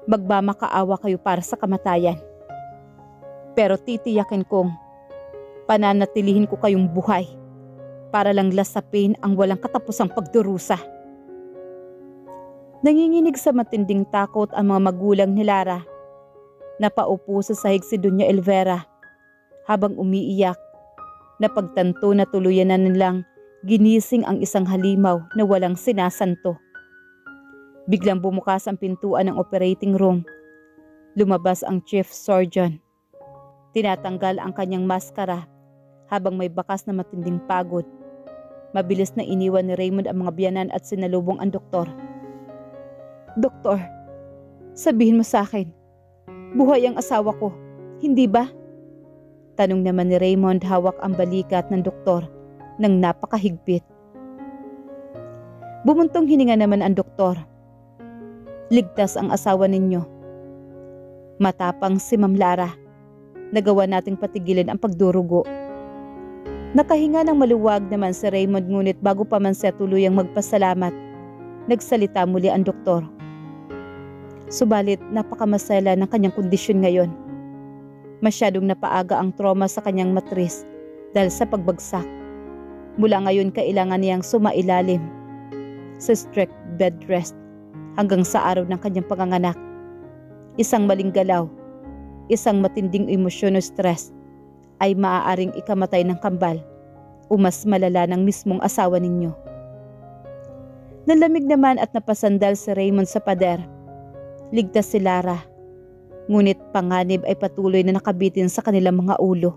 Magmamakaawa kayo para sa kamatayan. Pero titiyakin kong pananatilihin ko kayong buhay para lang lasapin ang walang katapusang pagdurusa." Nanginginig sa matinding takot ang mga magulang ni Lara. Napaupo sa sahig si Doña Elvera habang umiiyak. Napagtanto na tuluyan na nilang ginising ang isang halimaw na walang sinasanto. Biglang bumukas ang pintuan ng operating room. Lumabas ang chief surgeon. Tinatanggal ang kanyang maskara habang may bakas na matinding pagod. Mabilis na iniwan ni Raymond ang mga biyanan at sinalubong ang doktor. "Doktor, sabihin mo sa akin, buhay ang asawa ko, hindi ba?" Tanong naman ni Raymond. Hawak ang balikat ng doktor ng napakahigpit. Bumuntong hininga naman ang doktor. "Ligtas ang asawa ninyo. Matapang si Ma'am Lara. Nagawa nating patigilin ang pagdurugo." Nakahinga ng maluwag naman si Raymond, ngunit bago pa man siya tuluyang magpasalamat, nagsalita muli ang doktor. Subalit napakamasela ng kanyang kondisyon ngayon. Masyadong napaaga ang trauma sa kanyang matris dahil sa pagbagsak. Mula ngayon kailangan niyang sumailalim sa strict bed rest hanggang sa araw ng kanyang panganganak. Isang maling galaw, isang matinding emosyon o stress ay maaaring ikamatay ng kambal o mas malala ng mismong asawa ninyo. Nalamig naman at napasandal si Raymond sa pader. Ligtas si Lara. Ngunit panganib ay patuloy na nakabitin sa kanilang mga ulo.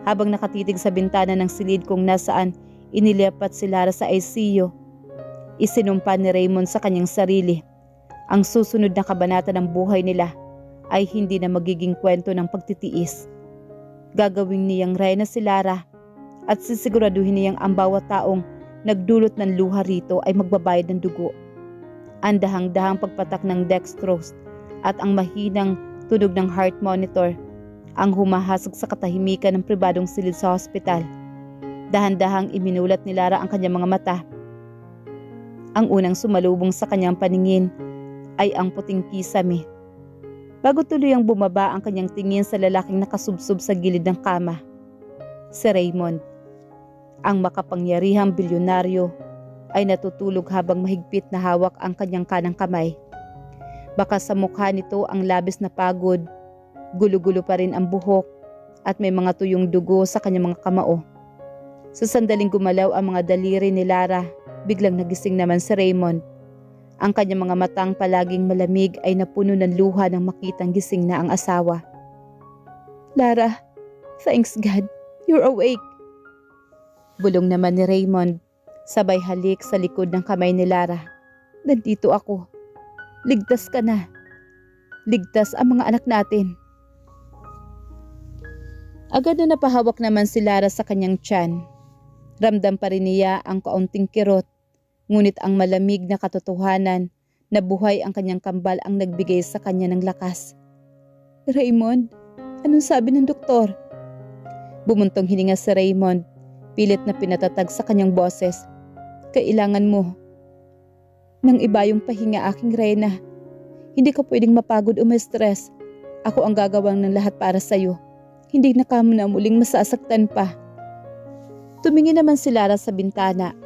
Habang nakatitig sa bintana ng silid kung nasaan inilipat si Lara sa ICU, isinumpa ni Raymond sa kanyang sarili. Ang susunod na kabanata ng buhay nila ay hindi na magiging kwento ng pagtitiis. Gagawin niyang reyna si Lara at sisiguraduhin niyang ang bawat taong nagdulot ng luha rito ay magbabayad ng dugo. Ang dahang-dahang pagpatak ng dextrose at ang mahinang tunog ng heart monitor ang humahasag sa katahimikan ng pribadong silid sa hospital. Dahan-dahang iminulat ni Lara ang kanyang mga mata. Ang unang sumalubong sa kanyang paningin ay ang puting kisame. Bago tuluyang bumaba ang kanyang tingin sa lalaking nakasubsob sa gilid ng kama. Si Raymond, ang makapangyarihang bilyonaryo, ay natutulog habang mahigpit na hawak ang kanyang kanang kamay. Baka sa mukha nito ang labis na pagod, gulo-gulo pa rin ang buhok at may mga tuyong dugo sa kanyang mga kamao. Sa sandaling gumalaw ang mga daliri ni Lara, biglang nagising naman si Raymond. Ang kanyang mga matang palaging malamig ay napuno ng luha nang makitang gising na ang asawa. "Lara, thanks God, you're awake." Bulong naman ni Raymond, sabay halik sa likod ng kamay ni Lara. "Nandito ako. Ligtas ka na. Ligtas ang mga anak natin." Agad na napahawak naman si Lara sa kanyang tiyan. Ramdam pa rin niya ang kaunting kirot, ngunit ang malamig na katotohanan na buhay ang kanyang kambal ang nagbigay sa kanya ng lakas. "Raymond, anong sabi ng doktor?" Bumuntong hininga si Raymond, pilit na pinatatag sa kanyang boses. "Kailangan mo nang iba yung pahinga, aking reyna. Hindi ka pwedeng mapagod o ma-stress. Ako ang gagawang ng lahat para sa'yo. Hindi na ka na muling masasaktan pa." Tumingin naman si Lara sa bintana.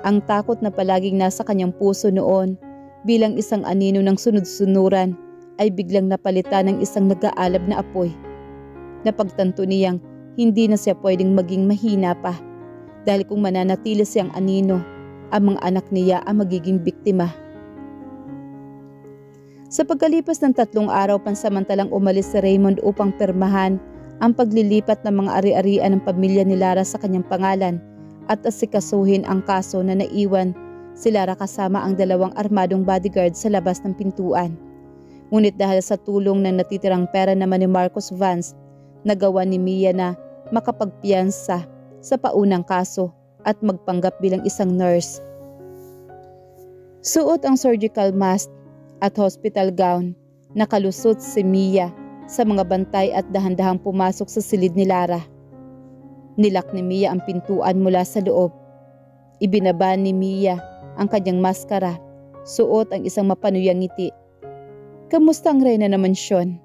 Ang takot na palaging nasa kanyang puso noon bilang isang anino ng sunod-sunuran ay biglang napalitan ng isang nag-aalab na apoy. Napagtanto niyang hindi na siya pwedeng maging mahina pa dahil kung mananatili siyang anino, ang mga anak niya ang magiging biktima. Sa pagkalipas ng 3 araw, pansamantalang umalis si Raymond upang pirmahan ang paglilipat ng mga ari-arian ng pamilya ni Lara sa kanyang pangalan at asikasuhin ang kaso na naiwan si Lara kasama ang 2 armadong bodyguard sa labas ng pintuan. Ngunit dahil sa tulong ng natitirang pera naman ni Marcos Vance, nagawa ni Mia na makapagpiyansa sa paunang kaso at magpanggap bilang isang nurse. Suot ang surgical mask at hospital gown, nakalusot si Mia sa mga bantay at dahan-dahang pumasok sa silid ni Lara. Nilak ni Mia ang pintuan mula sa loob. Ibinaba ni Mia ang kanyang maskara, suot ang isang mapanuyang ngiti. "Kamusta ang reyna naman Sean?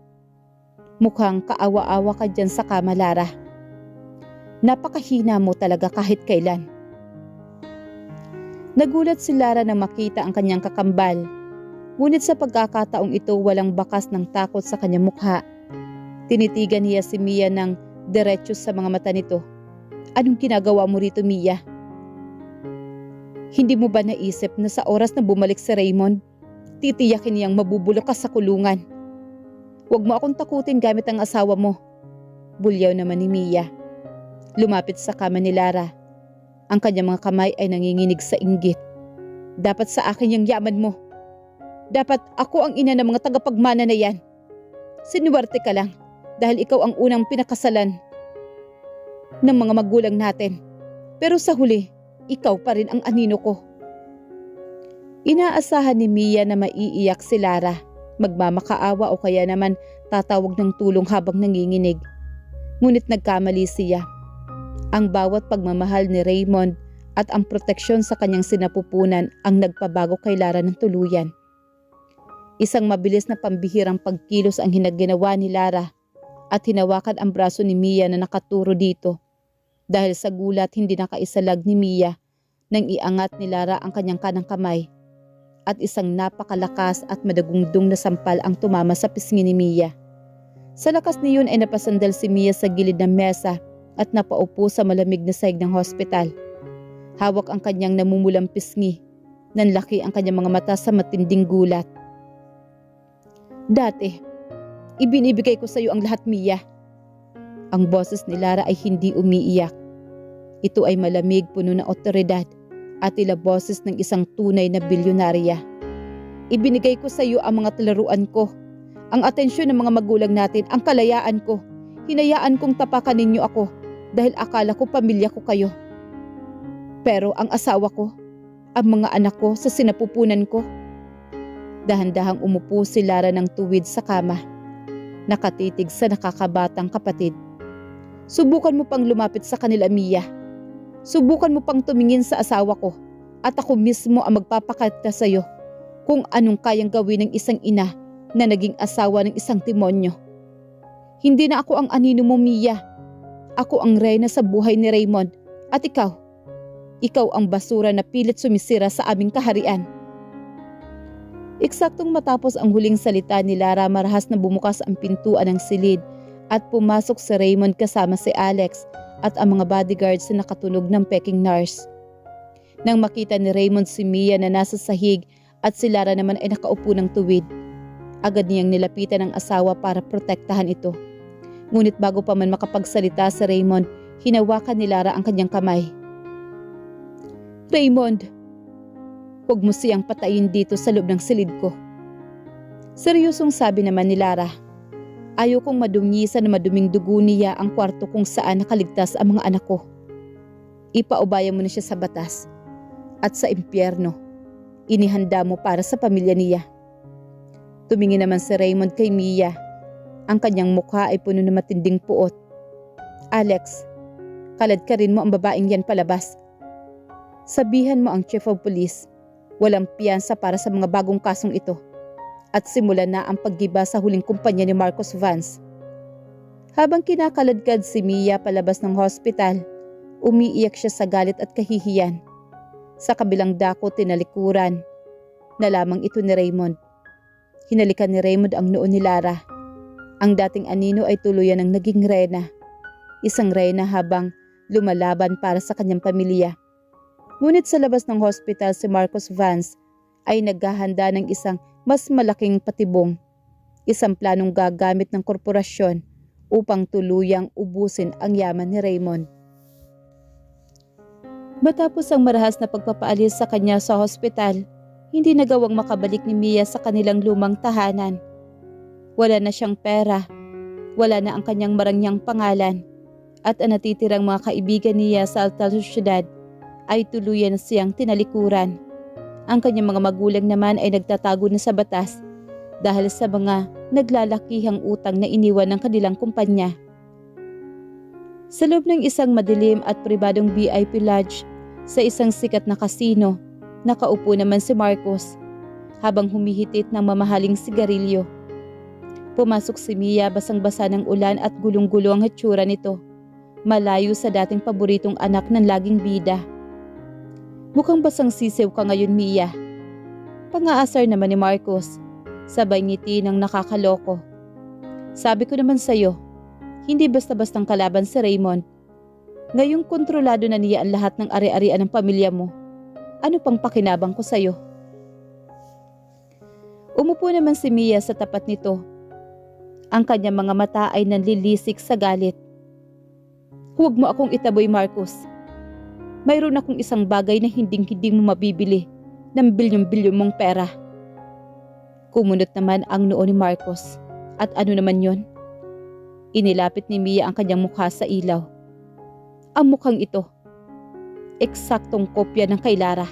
Mukhang kaawa-awa ka dyan sa kama, Lara. Napakahina mo talaga kahit kailan." Nagulat si Lara nang makita ang kanyang kakambal. Ngunit sa pagkakataong ito walang bakas ng takot sa kanyang mukha. Tinitigan niya si Mia ng diretso sa mga mata nito. "Anong ginagawa mo rito, Mia? Hindi mo ba naisip na sa oras na bumalik si Raymond, titiyakin niyang mabubulok ka sa kulungan? Huwag mo akong takutin gamit ang asawa mo." Bulyaw naman ni Mia. Lumapit sa kama ni Lara. Ang kanyang mga kamay ay nanginginig sa inggit. "Dapat sa akin yung yaman mo. Dapat ako ang ina ng mga tagapagmana na yan. Sinuwerte ka lang dahil ikaw ang unang pinakasalan ng mga magulang natin. Pero sa huli, ikaw pa rin ang anino ko." Inaasahan ni Mia na maiiyak si Lara, magmamakaawa o kaya naman tatawag ng tulong habang nanginginig. Ngunit nagkamali siya. Ang bawat pagmamahal ni Raymond at ang proteksyon sa kanyang sinapupunan ang nagpabago kay Lara ng tuluyan. Isang mabilis na pambihirang pagkilos ang ginawa ni Lara at hinawakan ang braso ni Mia na nakaturo dito. Dahil sa gulat, hindi nakaisalag ni Mia nang iangat ni Lara ang kanyang kanang kamay at isang napakalakas at madagundong na sampal ang tumama sa pisngi ni Mia. Sa lakas niyon ay napasandal si Mia sa gilid ng mesa at napaupo sa malamig na sahig ng hospital. Hawak ang kanyang namumulang pisngi. Nanlaki ang kanyang mga mata sa matinding gulat. Dati, ibinibigay ko sa iyo ang lahat, Mia. Ang boses ni Lara ay hindi umiiyak. Ito ay malamig, puno ng otoridad at tila boses ng isang tunay na bilyonarya. Ibinigay ko sa iyo ang mga laruan ko, ang atensyon ng mga magulang natin, ang kalayaan ko. Hinayaan kong tapakan ninyo ako dahil akala ko pamilya ko kayo. Pero ang asawa ko, ang mga anak ko sa sinapupunan ko. Dahan-dahang umupo si Lara ng tuwid sa kama, nakatitig sa nakakabatang kapatid. Subukan mo pang lumapit sa kanila, Mia. Subukan mo pang tumingin sa asawa ko at ako mismo ang magpapakita sa iyo kung anong kayang gawin ng isang ina na naging asawa ng isang demonyo. Hindi na ako ang anino mo, Mia. Ako ang reyna sa buhay ni Raymond at ikaw ang basura na pilit sumisira sa aming kaharian. Eksaktong matapos ang huling salita ni Lara, marahas na bumukas ang pintuan ng silid at pumasok si Raymond kasama si Alex at ang mga bodyguards na nakatunog ng Peking nurse. Nang makita ni Raymond si Mia na nasa sahig at si Lara naman ay nakaupo ng tuwid, agad niyang nilapitan ang asawa para protektahan ito. Ngunit bago pa man makapagsalita si Raymond, hinawakan ni Lara ang kanyang kamay. Raymond, huwag mo siyang patayin dito sa loob ng silid ko. Seryosong sabi naman ni Lara. Ayaw kong madungisan na maduming dugo niya ang kwarto kung saan nakaligtas ang mga anak ko. Ipaubaya mo na siya sa batas at sa impyerno. Inihanda mo para sa pamilya niya. Tumingin naman si Raymond kay Mia. Ang kanyang mukha ay puno ng matinding puot. Alex, kalad ka rin mo ang babaeng yan palabas. Sabihan mo ang Chief of Police, walang piyansa para sa mga bagong kasong ito. At simula na ang paggiba sa huling kumpanya ni Marcos Vance. Habang kinakaladkad si Mia palabas ng hospital, umiiyak siya sa galit at kahihiyan. Sa kabilang dako tinalikuran na lamang ito ni Raymond. Hinalikan ni Raymond ang noo ni Lara. Ang dating anino ay tuluyan ng naging reyna. Isang reyna habang lumalaban para sa kanyang pamilya. Ngunit sa labas ng hospital si Marcos Vance ay naghahanda ng isang mas malaking patibong. Isang planong gagamit ng korporasyon upang tuluyang ubusin ang yaman ni Raymond. Matapos ang marahas na pagpapaalis sa kanya sa hospital, hindi nagawang makabalik ni Mia sa kanilang lumang tahanan. Wala na siyang pera, wala na ang kanyang marangyang pangalan, at ang natitirang mga kaibigan niya sa Alta Ciudad ay tuluyan na siyang tinalikuran. Ang kanyang mga magulang naman ay nagtatago na sa batas dahil sa mga naglalakihang utang na iniwan ng kanilang kumpanya. Sa loob ng isang madilim at pribadong VIP lodge sa isang sikat na kasino, nakaupo naman si Marcos habang humihitit ng mamahaling sigarilyo. Pumasok si Mia, basang-basa ng ulan at gulong-gulo ang hitsura nito, malayo sa dating paboritong anak ng laging bida. Mukhang basang sisiw ka ngayon, Mia. Pang-aasar naman ni Marcos, sabay ngiti ng nakakaloko. Sabi ko naman sa'yo, hindi basta-bastang kalaban si Raymond. Ngayong kontrolado na niya ang lahat ng ari-arian ng pamilya mo. Ano pang pakinabang ko sa'yo? Umupo naman si Mia sa tapat nito. Ang kanyang mga mata ay nanlilisik sa galit. Huwag mo akong itaboy, Marcos. Mayroon akong isang bagay na hinding-hindi mo mabibili ng bilyon-bilyon mong pera. Kumunot naman ang noo ni Marcos. At ano naman yon? Inilapit ni Mia ang kanyang mukha sa ilaw. Ang mukhang ito, eksaktong kopya ng kay Lara.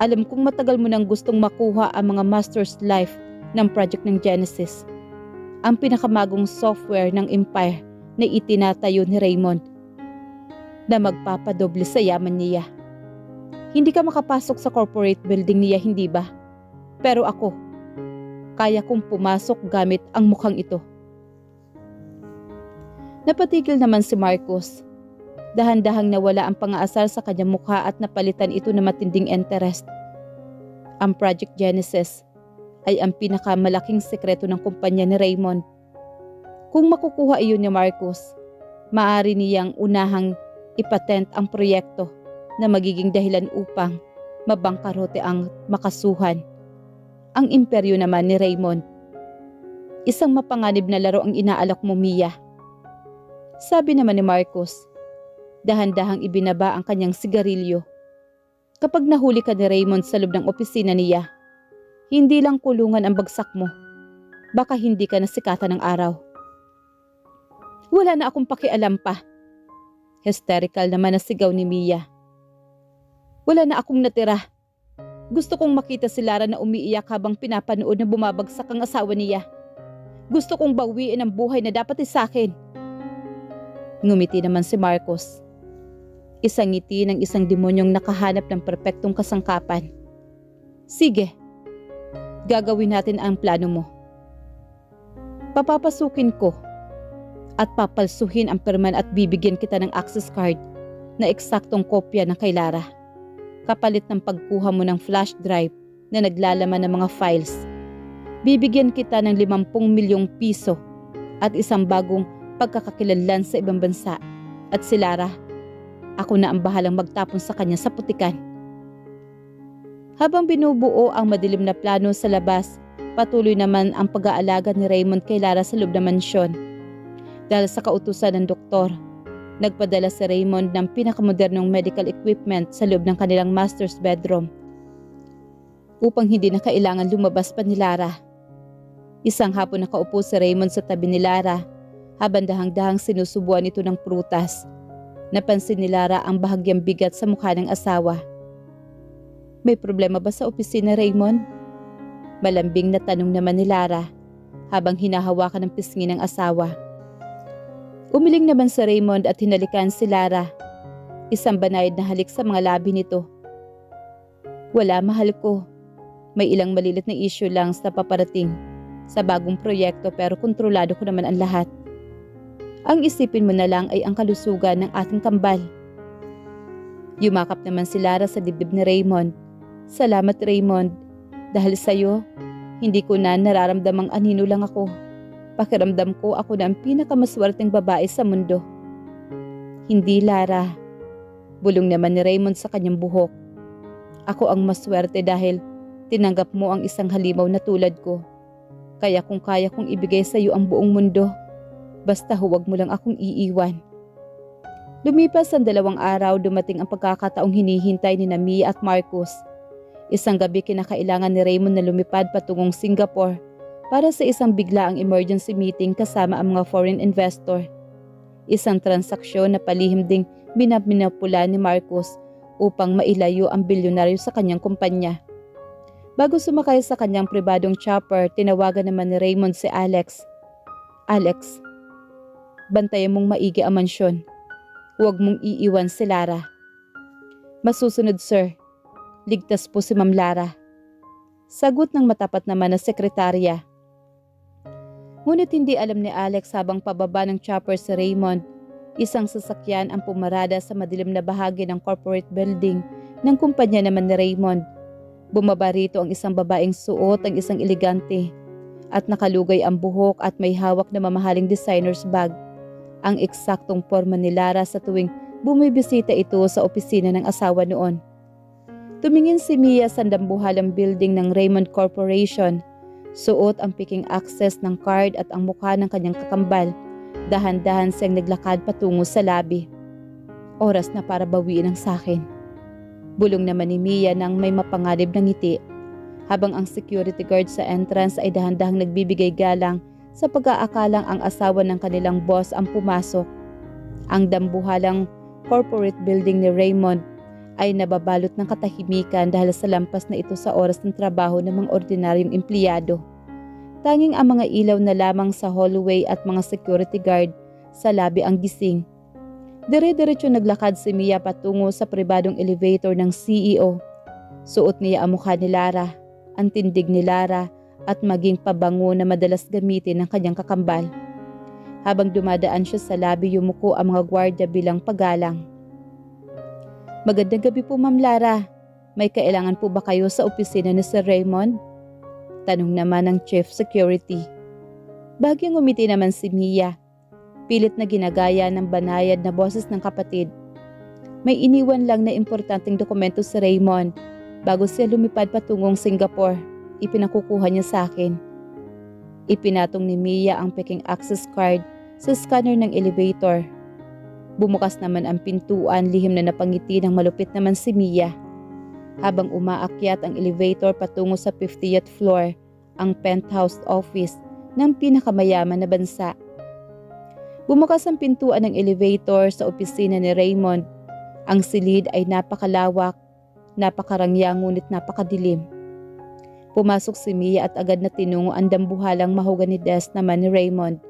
Alam kong matagal mo nang gustong makuha ang mga master's life ng project ng Genesis. Ang pinakamagong software ng Empire na itinatayo ni Raymond na magpapadoble sa yaman niya. Hindi ka makapasok sa corporate building niya, hindi ba? Pero ako, kaya kong pumasok gamit ang mukhang ito. Napatigil naman si Marcos. Dahan-dahang nawala ang pang-aasar sa kanyang mukha at napalitan ito ng matinding interest. Ang Project Genesis ay ang pinakamalaking sekreto ng kumpanya ni Raymond. Kung makukuha iyon ni Marcos, maaari niyang unahang ipatent ang proyekto na magiging dahilan upang mabangkarote ang makasuhan. Ang imperyo naman ni Raymond. Isang mapanganib na laro ang inaalok mo, Mia. Sabi naman ni Marcos. Dahan-dahang ibinaba ang kanyang sigarilyo. Kapag nahuli ka ni Raymond sa loob ng opisina niya, hindi lang kulungan ang bagsak mo. Baka hindi ka nasikatan ng araw. Wala na akong pakialam pa. Hysterical naman na sigaw ni Mia. Wala na akong natira. Gusto kong makita si Lara na umiiyak habang pinapanood na bumabagsak ang asawa niya. Gusto kong bawiin ang buhay na dapat sa akin. Ngumiti naman si Marcos. Isang ngiti ng isang demonyong nakahanap ng perpektong kasangkapan. Sige, gagawin natin ang plano mo. Papapasukin ko at papalsuhin ang perman at bibigyan kita ng access card na eksaktong kopya ng kay Lara. Kapalit ng pagkuha mo ng flash drive na naglalaman ng mga files. Bibigyan kita ng 50 milyong piso at isang bagong pagkakakilanlan sa ibang bansa. At si Lara, ako na ang bahalang magtapon sa kanya sa putikan. Habang binubuo ang madilim na plano sa labas, patuloy naman ang pag-aalaga ni Raymond kay Lara sa loob ng mansyon. Dahil sa kautusan ng doktor, nagpadala si Raymond ng pinakamodernong medical equipment sa loob ng kanilang master's bedroom upang hindi na kailangan lumabas pa ni Lara. Isang hapon nakaupo si Raymond sa tabi ni Lara habang dahang-dahang sinusubuan ito ng prutas. Napansin ni Lara ang bahagyang bigat sa mukha ng asawa. May problema ba sa opisina, Raymond? Malambing na tanong naman ni Lara habang hinahawakan ng pisngi ng asawa. Umiling naman si Raymond at hinalikan si Lara. Isang banayad na halik sa mga labi nito. Wala, mahal ko. May ilang malilit na issue lang sa paparating sa bagong proyekto pero kontrolado ko naman ang lahat. Ang isipin mo na lang ay ang kalusugan ng ating kambal. Yumakap naman si Lara sa dibdib ni Raymond. Salamat, Raymond. Dahil sa'yo, hindi ko na nararamdamang anino lang ako. Pakiramdam ko ako na ang pinakamaswerteng babae sa mundo. Hindi, Lara. Bulong naman ni Raymond sa kanyang buhok. Ako ang maswerte dahil tinanggap mo ang isang halimaw na tulad ko. Kaya kung kaya kong ibigay sa iyo ang buong mundo, basta huwag mo lang akong iiwan. Lumipas ang 2 araw, dumating ang pagkakataong hinihintay ni Mia at Marcos. Isang gabi kinakailangan ni Raymond na lumipad patungong Singapore para sa isang biglaang emergency meeting kasama ang mga foreign investor. Isang transaksyon na palihim ding minapula ni Marcos upang mailayo ang bilyonaryo sa kanyang kumpanya. Bago sumakay sa kanyang pribadong chopper, tinawagan naman ni Raymond si Alex. Alex, bantayan mong maigi ang mansyon. Huwag mong iiwan si Lara. Masusunod, sir. Ligtas po si Ma'am Lara. Sagot ng matapat naman na sekretarya. Ngunit hindi alam ni Alex habang pababa ng chopper si Raymond, isang sasakyan ang pumarada sa madilim na bahagi ng corporate building ng kumpanya naman ni Raymond. Bumaba rito ang isang babaeng suot ang isang elegante at nakalugay ang buhok at may hawak na mamahaling designer's bag. Ang eksaktong porma ni Lara sa tuwing bumibisita ito sa opisina ng asawa noon. Tumingin si Mia sa dambuhalang building ng Raymond Corporation. Suot ang picking access ng card at ang mukha ng kanyang kakambal. Dahan-dahan siyang naglakad patungo sa lobby. Oras na para bawiin ang sakin. Bulong naman ni Mia nang may mapanganib na ngiti. Habang ang security guard sa entrance ay dahan-dahang nagbibigay galang sa pag-aakalang ang asawa ng kanilang boss ang pumasok. Ang dambuhalang corporate building ni Raymond ay nababalot ng katahimikan dahil sa lampas na ito sa oras ng trabaho ng mga ordinaryong empleyado. Tanging ang mga ilaw na lamang sa hallway at mga security guard sa lobby ang gising. Dire-diretso naglakad si Mia patungo sa pribadong elevator ng CEO. Suot niya ang mukha ni Lara, ang tindig ni Lara at maging pabango na madalas gamitin ng kanyang kakambal. Habang dumadaan siya sa lobby, yumuko ang mga gwardya bilang paggalang. Magandang gabi po, Ma'am Lara. May kailangan po ba kayo sa opisina ni Sir Raymond? Tanong naman ng Chief Security. Bagyang umiti naman si Mia. Pilit na ginagaya ng banayad na boses ng kapatid. May iniwan lang na importanteng dokumento si Raymond. Bago siya lumipad patungong Singapore, ipinakukuha niya sa akin. Ipinatong ni Mia ang peking access card sa scanner ng elevator. Bumukas naman ang pintuan, lihim na napangiti ng malupit naman si Mia. Habang umaakyat ang elevator patungo sa 50th floor, ang penthouse office ng pinakamayaman na bansa. Bumukas ang pintuan ng elevator sa opisina ni Raymond. Ang silid ay napakalawak, napakarangya ngunit napakadilim. Pumasok si Mia at agad na tinungo ang dambuhalang mahogany desk naman ni Raymond.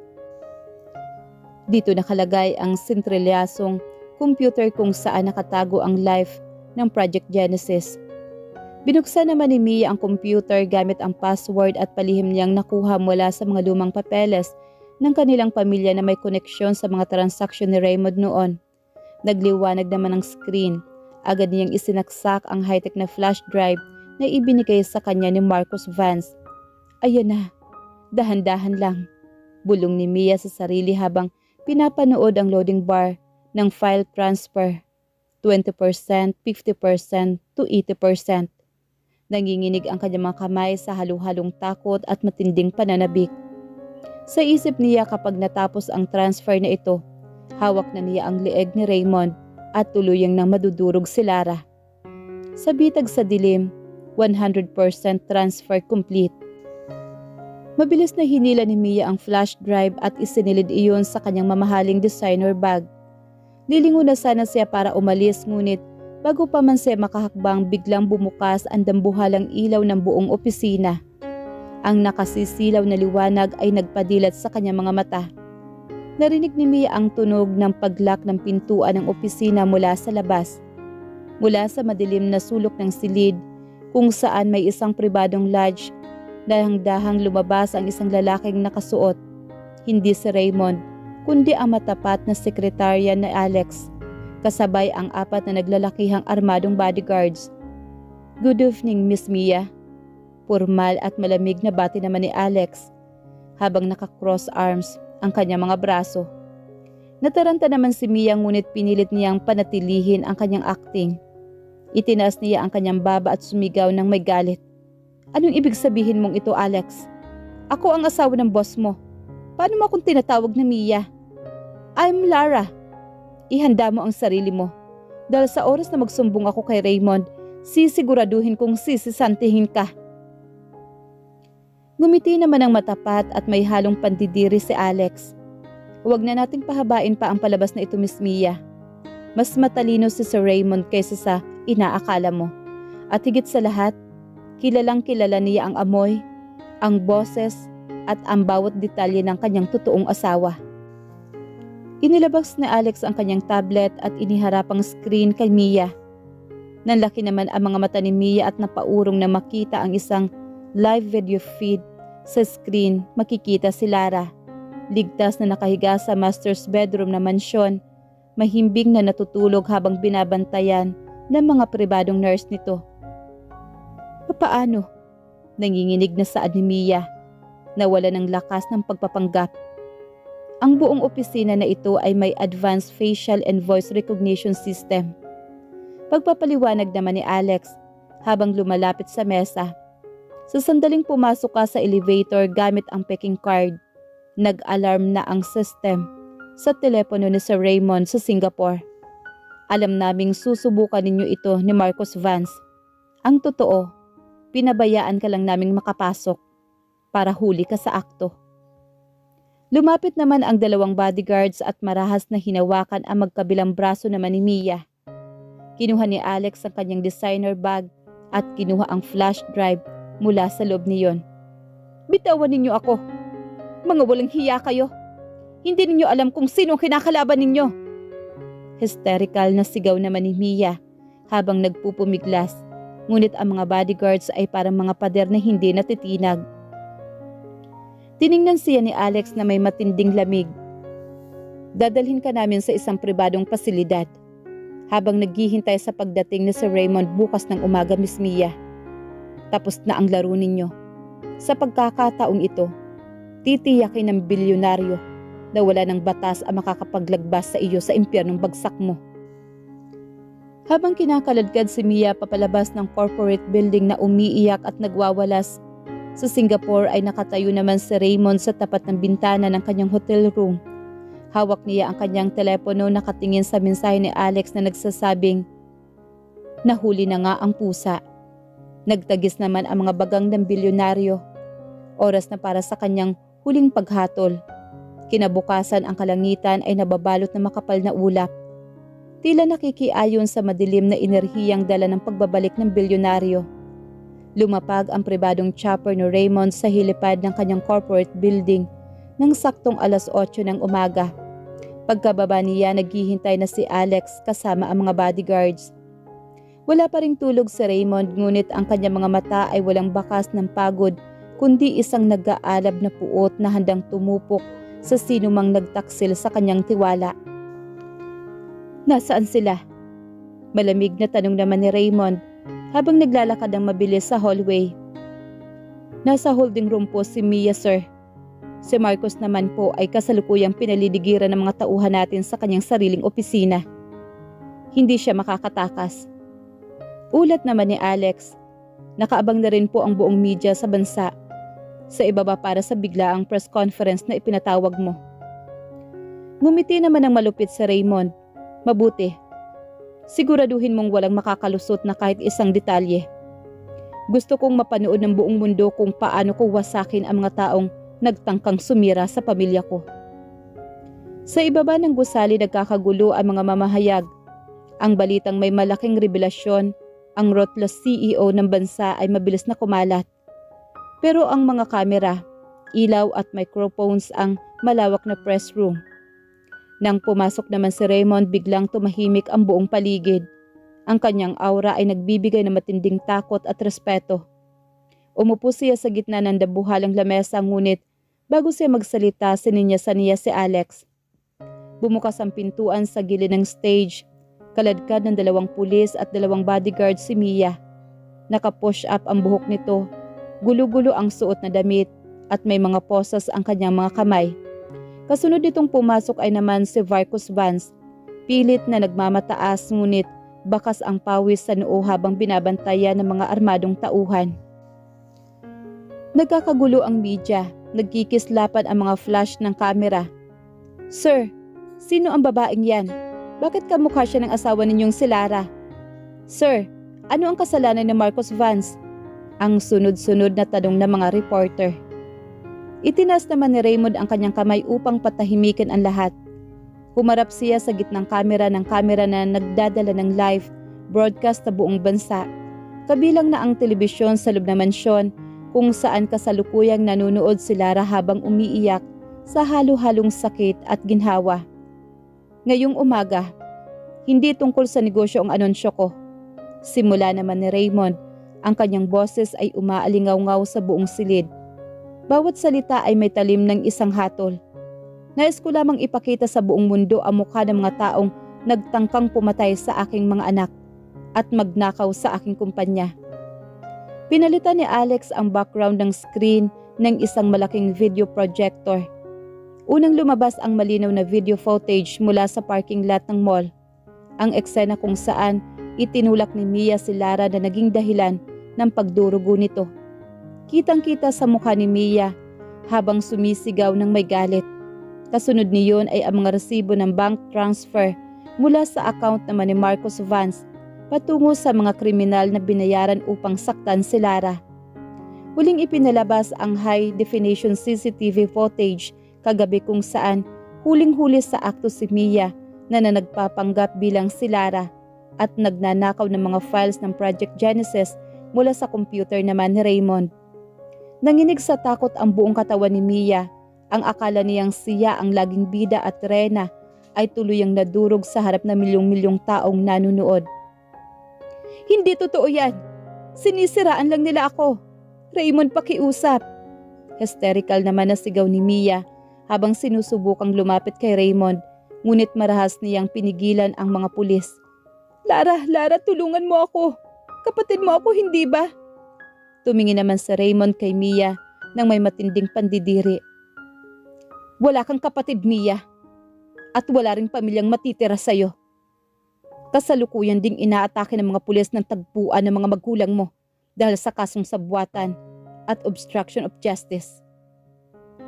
Dito nakalagay ang sentrelyasong computer kung saan nakatago ang life ng Project Genesis. Binuksan naman ni Mia ang computer gamit ang password at palihim niyang nakuha mula sa mga lumang papeles ng kanilang pamilya na may koneksyon sa mga transaksyon ni Raymond noon. Nagliwanag naman ang screen. Agad niyang isinaksak ang high-tech na flash drive na ibinigay sa kanya ni Marcus Vance. Ayan na, dahan-dahan lang. Bulong ni Mia sa sarili habang pinapanood ang loading bar ng file transfer. 20%, 50% to 80%. Nanginginig ang kanyang mga kamay sa halu-halong takot at matinding pananabik. Sa isip niya kapag natapos ang transfer na ito, hawak na niya ang leeg ni Raymond at tuluyang nang madudurog si Lara. Sa bitag sa dilim, 100% transfer complete. Mabilis na hinila ni Mia ang flash drive at isinilid iyon sa kanyang mamahaling designer bag. Lilingon na sana siya para umalis ngunit bago pa man siya makahakbang biglang bumukas ang dambuhalang ilaw ng buong opisina. Ang nakasisilaw na liwanag ay nagpadilat sa kanyang mga mata. Narinig ni Mia ang tunog ng paglock ng pintuan ng opisina mula sa labas. Mula sa madilim na sulok ng silid kung saan may isang pribadong lodge, dahang-dahang lumabas ang isang lalaking nakasuot. Hindi si Raymond, kundi ang matapat na sekretarya na Alex, kasabay ang 4 na naglalakihang armadong bodyguards. Good evening, Miss Mia. Formal at malamig na bati naman ni Alex, habang naka-cross arms ang kanyang mga braso. Nataranta naman si Mia ngunit pinilit niyang panatilihin ang kanyang acting. Itinaas niya ang kanyang baba at sumigaw ng may galit. Anong ibig sabihin mong ito, Alex? Ako ang asawa ng boss mo. Paano mo akong tinatawag na Mia? I'm Lara. Ihanda mo ang sarili mo. Dahil sa oras na magsumbong ako kay Raymond, sisiguraduhin kong sisisantihin ka. Ngumiti naman ang matapat at may halong pandidiri si Alex. Huwag na nating pahabain pa ang palabas na ito, Miss Mia. Mas matalino si Sir Raymond kaysa sa inaakala mo. At higit sa lahat, kilalang kilala niya ang amoy, ang boses, at ang bawat detalye ng kanyang totoong asawa. Inilabas ni Alex ang kanyang tablet at iniharap ang screen kay Mia. Nanlaki naman ang mga mata ni Mia at napaurong na makita ang isang live video feed. Sa screen, makikita si Lara, ligtas na nakahiga sa master's bedroom na mansyon, mahimbing na natutulog habang binabantayan ng mga pribadong nurse nito. Papaano? Nanginginig na saad ni Mia, nawala ng lakas ng pagpapanggap. Ang buong opisina na ito ay may advanced facial and voice recognition system. Pagpapaliwanag naman ni Alex habang lumalapit sa mesa. Sa sandaling pumasok ka sa elevator gamit ang peking card, nag-alarm na ang system sa telepono ni Sir Raymond sa Singapore. Alam naming susubukan ninyo ito ni Marcus Vance. Ang totoo, pinabayaan ka lang naming makapasok para huli ka sa akto. Lumapit naman ang 2 bodyguards at marahas na hinawakan ang magkabilang braso naman ni Mia. Kinuha ni Alex ang kanyang designer bag at kinuha ang flash drive mula sa loob niyon. Bitawan ninyo ako. Mga walang hiya kayo. Hindi ninyo alam kung sino ang kinakalaban ninyo. Hysterical na sigaw naman ni Mia habang nagpupumiglas. Ngunit ang mga bodyguards ay parang mga pader na hindi natitinag. Tiningnan siya ni Alex na may matinding lamig. Dadalhin ka namin sa isang pribadong pasilidad. Habang naghihintay sa pagdating ni Sir Raymond bukas ng umaga, Miss Mia. Tapos na ang laro ninyo. Sa pagkakataong ito, titiyakin ng bilyonaryo na wala ng batas ang makakapaglagpas sa iyo sa impyernong bagsak mo. Habang kinakaladkad si Mia papalabas ng corporate building na umiiyak at nagwawalas, sa Singapore ay nakatayo naman si Raymond sa tapat ng bintana ng kanyang hotel room. Hawak niya ang kanyang telepono, nakatingin sa mensahe ni Alex na nagsasabing, "Nahuli na nga ang pusa." Nagtagis naman ang mga bagang ng bilyonaryo. Oras na para sa kanyang huling paghatol. Kinabukasan ang kalangitan ay nababalot ng makapal na ulap. Tila nakikiayon sa madilim na enerhiyang dala ng pagbabalik ng bilyonaryo. Lumapag ang pribadong chopper ni Raymond sa hilipad ng kanyang corporate building nang saktong alas 8 ng umaga. Pagkababa niya, naghihintay na si Alex kasama ang mga bodyguards. Wala pa ring tulog si Raymond, ngunit ang kanyang mga mata ay walang bakas ng pagod, kundi isang nag-aalab na puot na handang tumupok sa sinumang nagtaksil sa kanyang tiwala. "Nasaan sila?" Malamig na tanong naman ni Raymond habang naglalakad ng mabilis sa hallway. "Nasa holding room po si Mia, sir. Si Marcos naman po ay kasalukuyang pinaliligiran ng mga tauhan natin sa kanyang sariling opisina. Hindi siya makakatakas." Ulat naman ni Alex. Nakaabang na rin po ang buong media sa bansa sa ibaba para sa biglaang press conference na ipinatawag mo. Ngumiti naman ng malupit si Raymond. "Mabuti. Siguraduhin mong walang makakalusot na kahit isang detalye. Gusto kong mapanood ng buong mundo kung paano ko wasakin ang mga taong nagtangkang sumira sa pamilya ko." Sa ibaba ng gusali, nagkakagulo ang mga mamahayag. Ang balitang may malaking revelasyon, ang ruthless CEO ng bansa ay mabilis na kumalat. Pero ang mga kamera, ilaw at microphones ang malawak na press room. Nang pumasok naman si Raymond, biglang tumahimik ang buong paligid. Ang kanyang aura ay nagbibigay ng matinding takot at respeto. Umupo siya sa gitna ng dabuhalang lamesa, ngunit bago siya magsalita, sininyasan niya si Alex. Bumukas ang pintuan sa gilid ng stage. Kaladkad ng 2 pulis at 2 bodyguard si Mia. Nakapush up ang buhok nito. Gulo-gulo ang suot na damit at may mga posas ang kanyang mga kamay. Kasunod nitong pumasok ay naman si Marcos Vance. Pilit na nagmamataas, ngunit bakas ang pawis sa noo habang binabantayan ng mga armadong tauhan. Nagkakagulo ang media. Nagkikislapan ang mga flash ng kamera. "Sir, sino ang babaeng yan? Bakit kamukha siya ng asawa ninyong si Lara? Sir, ano ang kasalanan ni Marcos Vance?" Ang sunod-sunod na tanong ng mga reporter. Itinas naman ni Raymond ang kanyang kamay upang patahimikin ang lahat. Humarap siya sa gitnang kamera na nagdadala ng live broadcast sa buong bansa. Kabilang na ang telebisyon sa loob ng mansyon, kung saan kasalukuyang nanonood si Lara habang umiiyak sa halo-halong sakit at ginhawa. Ngayong umaga, hindi tungkol sa negosyo ang anunsyo ko. Simula naman ni Raymond, ang kanyang boses ay umaalingaw-ngaw sa buong silid. Bawat salita ay may talim ng isang hatol. Nais ko lamang ipakita sa buong mundo ang mukha ng mga taong nagtangkang pumatay sa aking mga anak at magnakaw sa aking kumpanya. Pinalitan ni Alex ang background ng screen ng isang malaking video projector. Unang lumabas ang malinaw na video footage mula sa parking lot ng mall. Ang eksena kung saan itinulak ni Mia si Lara na naging dahilan ng pagdurugo nito. Kitang-kita sa mukha ni Mia habang sumisigaw ng may galit. Kasunod niyon ay ang mga resibo ng bank transfer mula sa account naman ni Marcos Vance patungo sa mga kriminal na binayaran upang saktan si Lara. Huling ipinalabas ang high-definition CCTV footage kagabi kung saan huling-huli sa akto si Mia na nagpapanggap bilang si Lara at nagnanakaw ng mga files ng Project Genesis mula sa computer naman ni Raymond. Nanginig sa takot ang buong katawan ni Mia. Ang akala niyang siya ang laging bida at reyna ay tuluyang nadurog sa harap ng milyong-milyong taong nanunood. "Hindi totoo yan! Sinisiraan lang nila ako! Raymond, pakiusap!" Hysterical naman na sigaw ni Mia habang sinusubukang lumapit kay Raymond, ngunit marahas niyang pinigilan ang mga pulis. Lara, tulungan mo ako! Kapatid mo ako, hindi ba?" Tumingin naman si Raymond kay Mia nang may matinding pandidiri. "Wala kang kapatid, Mia. At wala ring pamilyang matitira sa'yo. Kasalukuyan ding inaatake ng mga pulis ng tagpuan ng mga magulang mo dahil sa kasong sabwatan at obstruction of justice.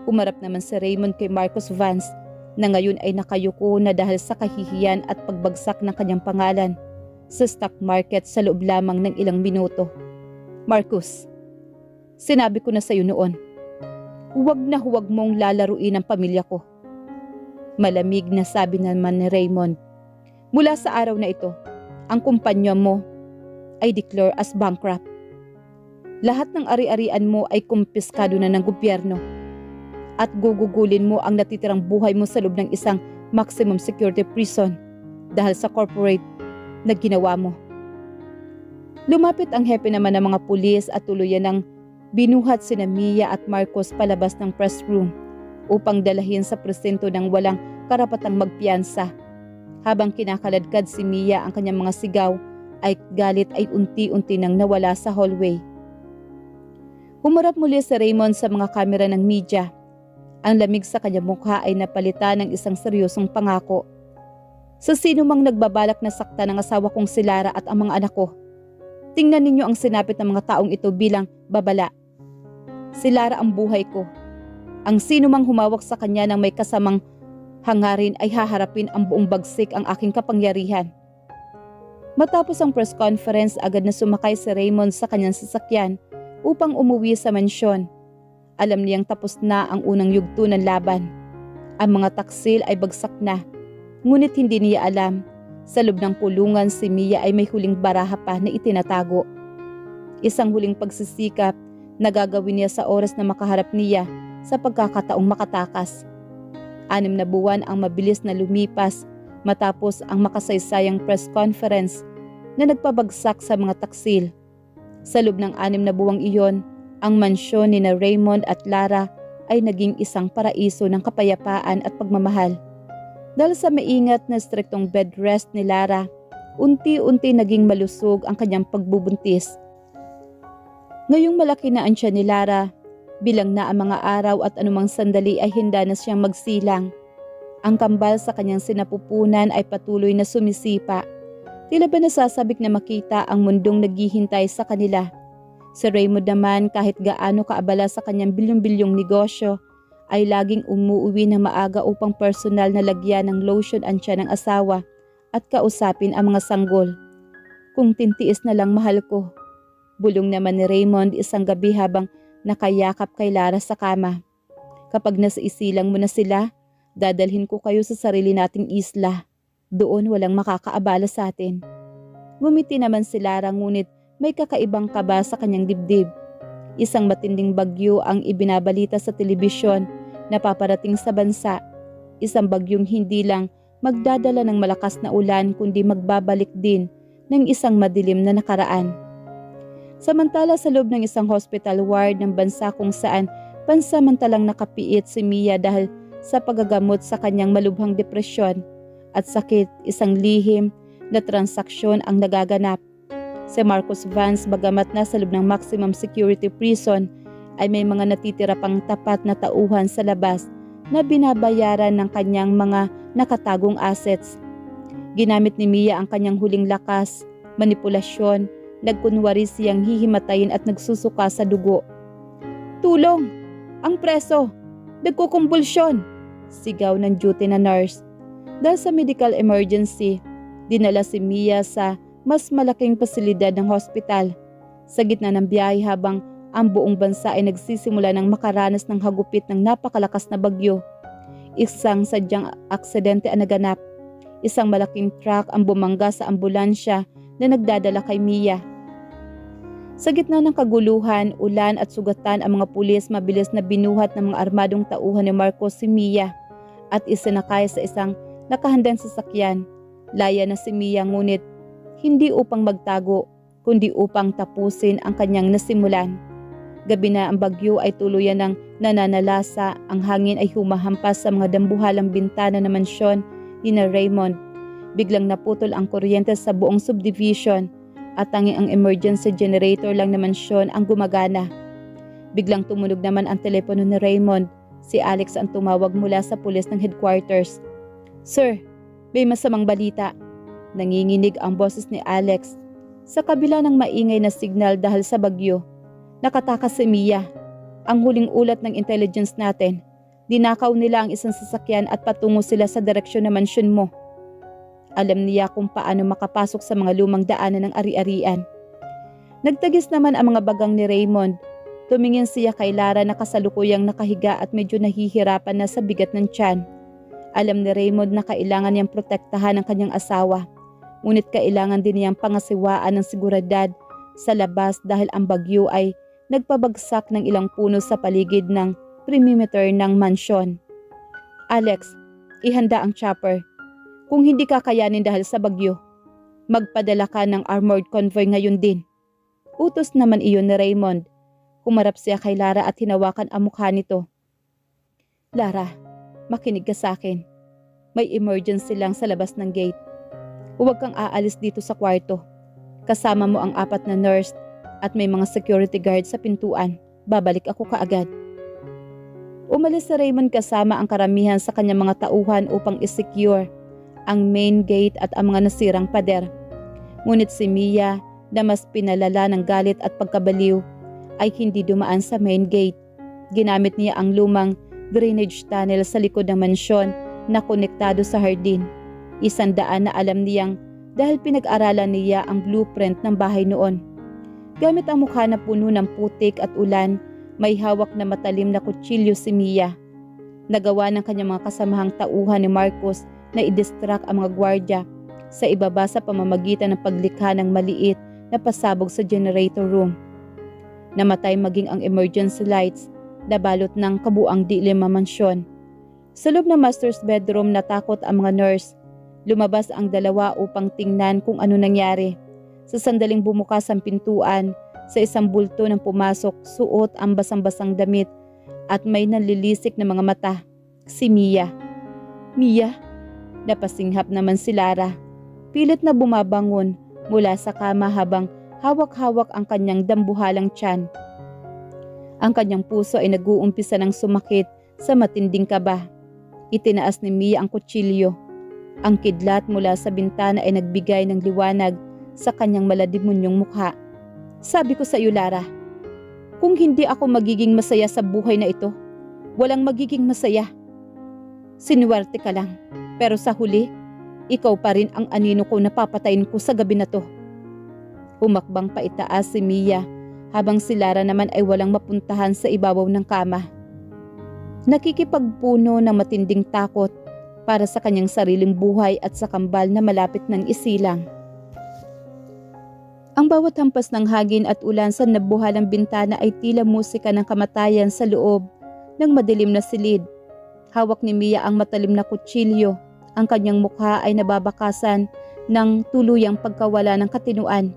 Humarap naman si Raymond kay Marcus Vance na ngayon ay nakayuko na dahil sa kahihiyan at pagbagsak ng kanyang pangalan sa stock market sa loob lamang ng ilang minuto. Marcus, sinabi ko na sa iyo noon, huwag mong lalaruin ang pamilya ko. Malamig na sabi naman ni Raymond. Mula sa araw na ito, ang kumpanya mo ay declare as bankrupt. Lahat ng ari-arian mo ay kumpiskado na ng gobyerno at gugugulin mo ang natitirang buhay mo sa loob ng isang maximum security prison dahil sa corporate na ginawa mo. Lumapit ang hepe naman ng mga pulis at tuluyan ng binuhat sina Mia at Marcos palabas ng press room upang dalahin sa presinto ng walang karapatang magpiyansa. Habang kinakaladkad si Mia ang kanyang mga sigaw, ay galit ay unti-unti nang nawala sa hallway. Humarap muli si Raymond sa mga kamera ng media. Ang lamig sa kanyang mukha ay napalitan ng isang seryosong pangako. Sa sino mang nagbabalak na sakta ng asawa kong si Lara at ang mga anak ko, tingnan ninyo ang sinapit ng mga taong ito bilang babala. Si Lara ang buhay ko. Ang sino mang humawak sa kanya ng may kasamang hangarin ay haharapin ang buong bagsik ang aking kapangyarihan. Matapos ang press conference, agad na sumakay si Raymond sa kanyang sasakyan upang umuwi sa mansyon. Alam niyang tapos na ang unang yugto ng laban. Ang mga taksil ay bagsak na, ngunit hindi niya alam, sa loob ng kulungan si Mia ay may huling baraha pa na itinatago. Isang huling pagsisikap na gagawin niya sa oras na makaharap niya sa pagkakataong makatakas. 6 na buwan ang mabilis na lumipas matapos ang makasaysayang press conference na nagpabagsak sa mga taksil. Sa loob ng 6 na buwang iyon, ang mansyon ni na Raymond at Lara ay naging isang paraiso ng kapayapaan at pagmamahal. Dahil sa maingat na striktong bed rest ni Lara, unti-unti naging malusog ang kanyang pagbubuntis. Ngayong malaki na ang tiyan ni Lara, bilang na ang mga araw at anumang sandali ay hinda na siyang magsilang. Ang kambal sa kanyang sinapupunan ay patuloy na sumisipa. Tila ba nasasabik na makita ang mundong naghihintay sa kanila. Si Raymond naman, kahit gaano kaabala sa kanyang bilyong-bilyong negosyo, ay laging umuuwi ng maaga upang personal na lagyan ng lotion ang tiyan ng asawa at kausapin ang mga sanggol. Kung tintiis na lang mahal ko. Bulong naman ni Raymond isang gabi habang nakayakap kay Lara sa kama. Kapag nasaisilang mo na sila, dadalhin ko kayo sa sarili nating isla. Doon walang makakaabala sa atin. Ngumiti naman si Lara ngunit may kakaibang kaba sa kanyang dibdib. Isang matinding bagyo ang ibinabalita sa telebisyon na paparating sa bansa. Isang bagyong hindi lang magdadala ng malakas na ulan kundi magbabalik din ng isang madilim na nakaraan. Samantala sa loob ng isang hospital ward ng bansa kung saan pansamantalang nakapiit si Mia dahil sa paggagamot sa kanyang malubhang depresyon at sakit, isang lihim na transaksyon ang nagaganap. Si Marcus Vance, bagamat nasa loob ng maximum security prison, ay may mga natitira pang tapat na tauhan sa labas na binabayaran ng kanyang mga nakatagong assets. Ginamit ni Mia ang kanyang huling lakas, manipulasyon, nagkunwari siyang hihimatayin at nagsusuka sa dugo. Tulong! Ang preso! Nagkukumbulsyon! Sigaw ng duty na nurse. Dahil sa medical emergency, dinala si Mia sa mas malaking pasilidad ng hospital. Sa gitna ng biyahe habang ang buong bansa ay nagsisimula ng makaranas ng hagupit ng napakalakas na bagyo. Isang sadyang aksidente ang naganap. Isang malaking truck ang bumangga sa ambulansya na nagdadala kay Mia. Sa gitna ng kaguluhan, ulan at sugatan, ang mga pulis mabilis na binuhat ng mga armadong tauhan ni Marcos si Mia at isinakay sa isang nakahandang sasakyan. Laya na si Mia ngunit hindi upang magtago kundi upang tapusin ang kanyang nasimulan. Gabi na ang bagyo ay tuluyan ng nananalasa, ang hangin ay humahampas sa mga dambuhalang bintana ng mansyon ni na Raymond. Biglang naputol ang kuryente sa buong subdivision at tanging ang emergency generator lang na mansyon ang gumagana. Biglang tumunog naman ang telepono ni Raymond. Si Alex ang tumawag mula sa pulis ng headquarters. Sir, may masamang balita. Nanginginig ang boses ni Alex. Sa kabila ng maingay na signal dahil sa bagyo, nakatakas si Mia. Ang huling ulat ng intelligence natin, dinakaw nila ang isang sasakyan at patungo sila sa direksyon ng mansyon mo. Alam niya kung paano makapasok sa mga lumang daanan ng ari-arian. Nagtagis naman ang mga bagang ni Raymond. Tumingin siya kay Lara na kasalukuyang nakahiga at medyo nahihirapan na sa bigat ng tiyan. Alam ni Raymond na kailangan niyang protektahan ang kanyang asawa. Ngunit kailangan din niyang pangasiwaan ng seguridad sa labas dahil ang bagyo ay nagpabagsak ng ilang puno sa paligid ng perimeter ng mansyon. Alex, ihanda ang chopper. Kung hindi kakayanin dahil sa bagyo, magpadala ka ng armored convoy ngayon din. Utos naman iyon ni Raymond. Humarap siya kay Lara at hinawakan ang mukha nito. Lara, makinig ka sa akin. May emergency lang sa labas ng gate. Huwag kang aalis dito sa kwarto. Kasama mo ang 4 na nurse at may mga security guard sa pintuan. Babalik ako kaagad. Umalis si Raymond kasama ang karamihan sa kanyang mga tauhan upang isecure ang main gate at ang mga nasirang pader. Ngunit si Mia, na mas pinalala ng galit at pagkabaliw, ay hindi dumaan sa main gate. Ginamit niya ang lumang drainage tunnel sa likod ng mansyon na konektado sa hardin. 100 na alam niyang dahil pinag-aralan niya ang blueprint ng bahay noon. Gamit ang mukha na puno ng putik at ulan, may hawak na matalim na kutsilyo si Mia. Nagawa ng kanyang mga kasamahang tauhan ni Marcos na i-distract ang mga gwardya sa ibaba sa pamamagitan ng paglikha ng maliit na pasabog sa generator room. Namatay maging ang emergency lights na balot ng kabuang dilim na mansyon. Sa loob ng master's bedroom natakot ang mga nurse. Lumabas ang dalawa upang tingnan kung ano nangyari. Sa sandaling bumukas ang pintuan, sa isang bulto ng pumasok, suot ang basang-basang damit at may nanlilisik na mga mata. Si Mia. Mia? Napasinghap naman si Lara. Pilit na bumabangon mula sa kama habang hawak-hawak ang kanyang dambuhalang tiyan. Ang kanyang puso ay nag-uumpisa ng sumakit sa matinding kaba. Itinaas ni Mia ang kutsilyo. Ang kidlat mula sa bintana ay nagbigay ng liwanag sa kanyang maladimunyong mukha. Sabi ko sa iyo, Lara, kung hindi ako magiging masaya sa buhay na ito, walang magiging masaya. Sinuwerte ka lang, pero sa huli, ikaw pa rin ang anino ko na papatayin ko sa gabi na to. Humakbang pa itaas si Mia habang si Lara naman ay walang mapuntahan sa ibabaw ng kama. Nakikipagpuno ng matinding takot para sa kanyang sariling buhay at sa kambal na malapit ng isilang. Ang bawat hampas ng hagin at ulan sa nabuhalang bintana ay tila musika ng kamatayan sa loob ng madilim na silid. Hawak ni Mia ang matalim na kutsilyo. Ang kanyang mukha ay nababakasan ng tuluyang pagkawala ng katinuan.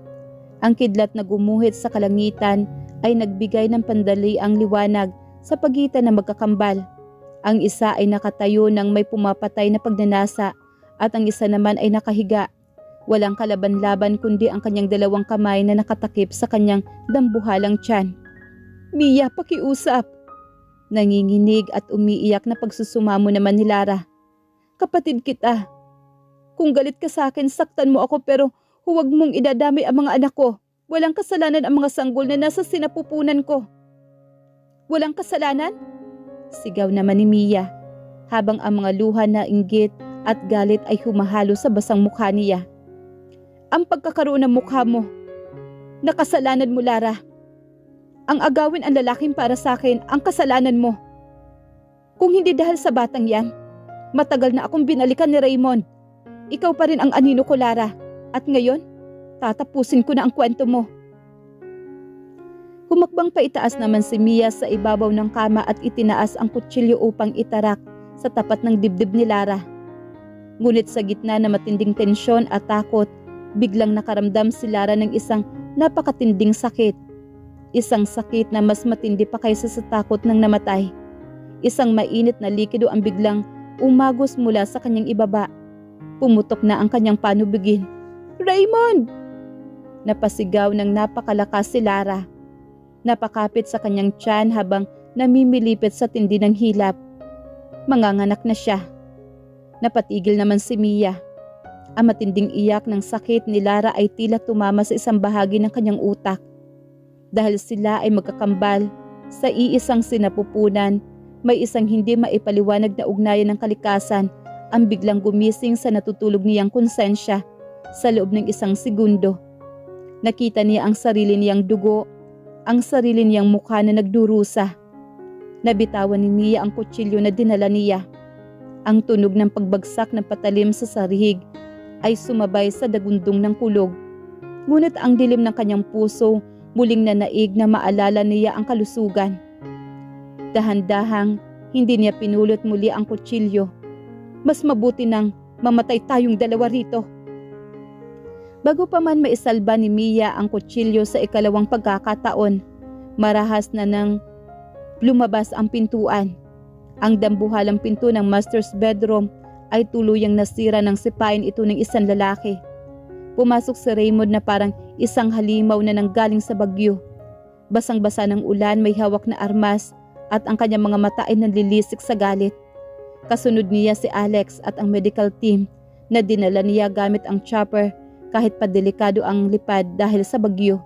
Ang kidlat na gumuhit sa kalangitan ay nagbigay ng pandaliang liwanag sa pagitan ng magkakambal. Ang isa ay nakatayo ng may pumapatay na pagnanasa at ang isa naman ay nakahiga. Walang kalaban-laban kundi ang kanyang dalawang kamay na nakatakip sa kanyang dambuhalang tiyan. Mia, pakiusap! Nanginginig at umiiyak na pagsusumamo naman ni Lara. Kapatid kita. Kung galit ka sa akin, saktan mo ako pero huwag mong idadamay ang mga anak ko. Walang kasalanan ang mga sanggol na nasa sinapupunan ko. Walang kasalanan? Sigaw naman ni Mia, habang ang mga luha na inggit at galit ay humahalo sa basang mukha niya. Ang pagkakaroon ng mukha mo, nakasalanan mo, Lara. Ang agawin ang lalaking para sa akin, ang kasalanan mo. Kung hindi dahil sa batang yan, matagal na akong binalikan ni Raymond. Ikaw pa rin ang anino ko, Lara. At ngayon, tatapusin ko na ang kwento mo. Humakbang pa itaas naman si Mia sa ibabaw ng kama at itinaas ang kutsilyo upang itarak sa tapat ng dibdib ni Lara. Ngunit sa gitna na matinding tensyon at takot, biglang nakaramdam si Lara ng isang napakatinding sakit. Isang sakit na mas matindi pa kaysa sa takot ng namatay. Isang mainit na likido ang biglang umagos mula sa kanyang ibaba. Pumutok na ang kanyang panubigin. Raymond! Napasigaw ng napakalakas si Lara. Napakapit sa kanyang tiyan habang namimilipit sa tindi ng hilap. Manganganak na siya. Napatigil naman si Mia. Ang matinding iyak ng sakit ni Lara ay tila tumama sa isang bahagi ng kanyang utak. Dahil sila ay magkakambal sa iisang sinapupunan, may isang hindi maipaliwanag na ugnayan ng kalikasan ang biglang gumising sa natutulog niyang konsensya sa loob ng isang segundo. Nakita niya ang sarili niyang dugo, ang sarili niyang mukha na nagdurusa. Nabitawan ni Mia ang kutsilyo na dinala niya. Ang tunog ng pagbagsak ng patalim sa sarihig ay sumabay sa dagundong ng kulog. Ngunit ang dilim ng kanyang puso muling nanaig na maalala niya ang kalusugan. Dahan-dahang hindi niya pinulot muli ang kutsilyo. Mas mabuti nang mamatay tayong dalawa rito. Bago pa man maisalba ni Mia ang kutsilyo sa ikalawang pagkakataon, marahas na nang lumabas ang pintuan. Ang dambuhalang pinto ng master's bedroom ay tuluyang nasira ng sipain ito ng isang lalaki. Pumasok si Raymond na parang isang halimaw na nanggaling sa bagyo. Basang-basa ng ulan, may hawak na armas at ang kanyang mga mata ay nanlilisik sa galit. Kasunod niya si Alex at ang medical team na dinala niya gamit ang chopper kahit pa delikado ang lipad dahil sa bagyo.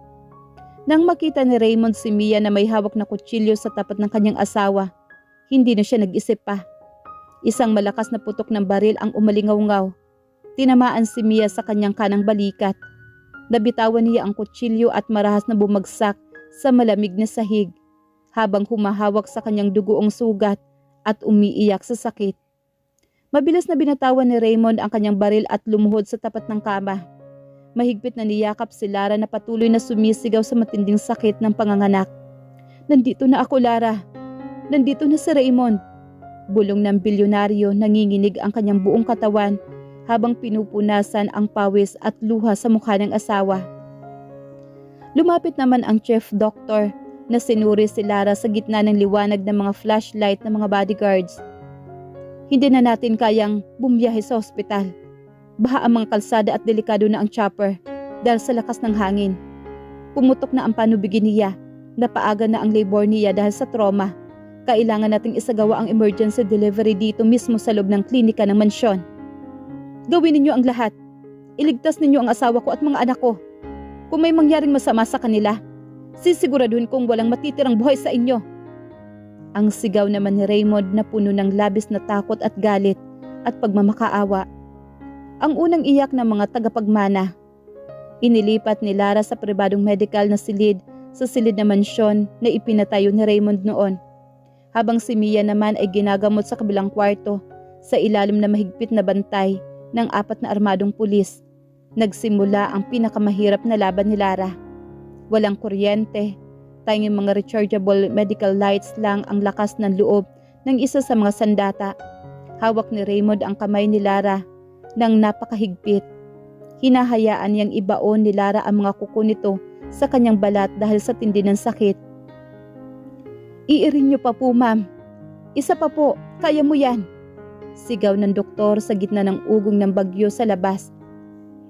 Nang makita ni Raymond si Mia na may hawak na kutsilyo sa tapat ng kanyang asawa, hindi na siya nag-isip pa. Isang malakas na putok ng baril ang umalingaw-ngaw. Tinamaan si Mia sa kanyang kanang balikat. Nabitawan niya ang kutsilyo at marahas na bumagsak sa malamig na sahig habang humahawak sa kanyang dugoong sugat at umiiyak sa sakit. Mabilis na binatawan ni Raymond ang kanyang baril at lumuhod sa tapat ng kama. Mahigpit na niyakap si Lara na patuloy na sumisigaw sa matinding sakit ng panganganak. "Nandito na ako, Lara. Nandito na si Raymond." Bulong ng bilyonaryo, nanginginig ang kanyang buong katawan habang pinupunasan ang pawis at luha sa mukha ng asawa. Lumapit naman ang chief doctor na sinuri si Lara sa gitna ng liwanag ng mga flashlight ng mga bodyguards. "Hindi na natin kayang bumiyahe sa ospital. Baha ang mga kalsada at delikado na ang chopper dahil sa lakas ng hangin. Pumutok na ang panubigi niya, napaaga na ang labor niya dahil sa trauma. Kailangan nating isagawa ang emergency delivery dito mismo sa loob ng klinika ng mansyon. Gawin ninyo ang lahat. Iligtas ninyo ang asawa ko at mga anak ko. Kung may mangyaring masama sa kanila, sisiguraduhin kong walang matitirang buhay sa inyo." Ang sigaw naman ni Raymond na puno ng labis na takot at galit at pagmamakaawa. Ang unang iyak ng mga tagapagmana. Inilipat ni Lara sa pribadong medical na silid sa silid na mansyon na ipinatayo ni Raymond noon. Habang si Mia naman ay ginagamot sa kabilang kwarto sa ilalim na mahigpit na bantay ng 4 na armadong pulis. Nagsimula ang pinakamahirap na laban ni Lara. Walang kuryente, tanging mga rechargeable medical lights lang ang lakas ng loob ng isa sa mga sandata. Hawak ni Raymond ang kamay ni Lara ng napakahigpit. Hinahayaan niyang ibaon ni Lara ang mga kuko nito sa kanyang balat dahil sa tindi ng sakit. "Iirin niyo pa po, ma'am. Isa pa po, kaya mo yan." Sigaw ng doktor sa gitna ng ugong ng bagyo sa labas.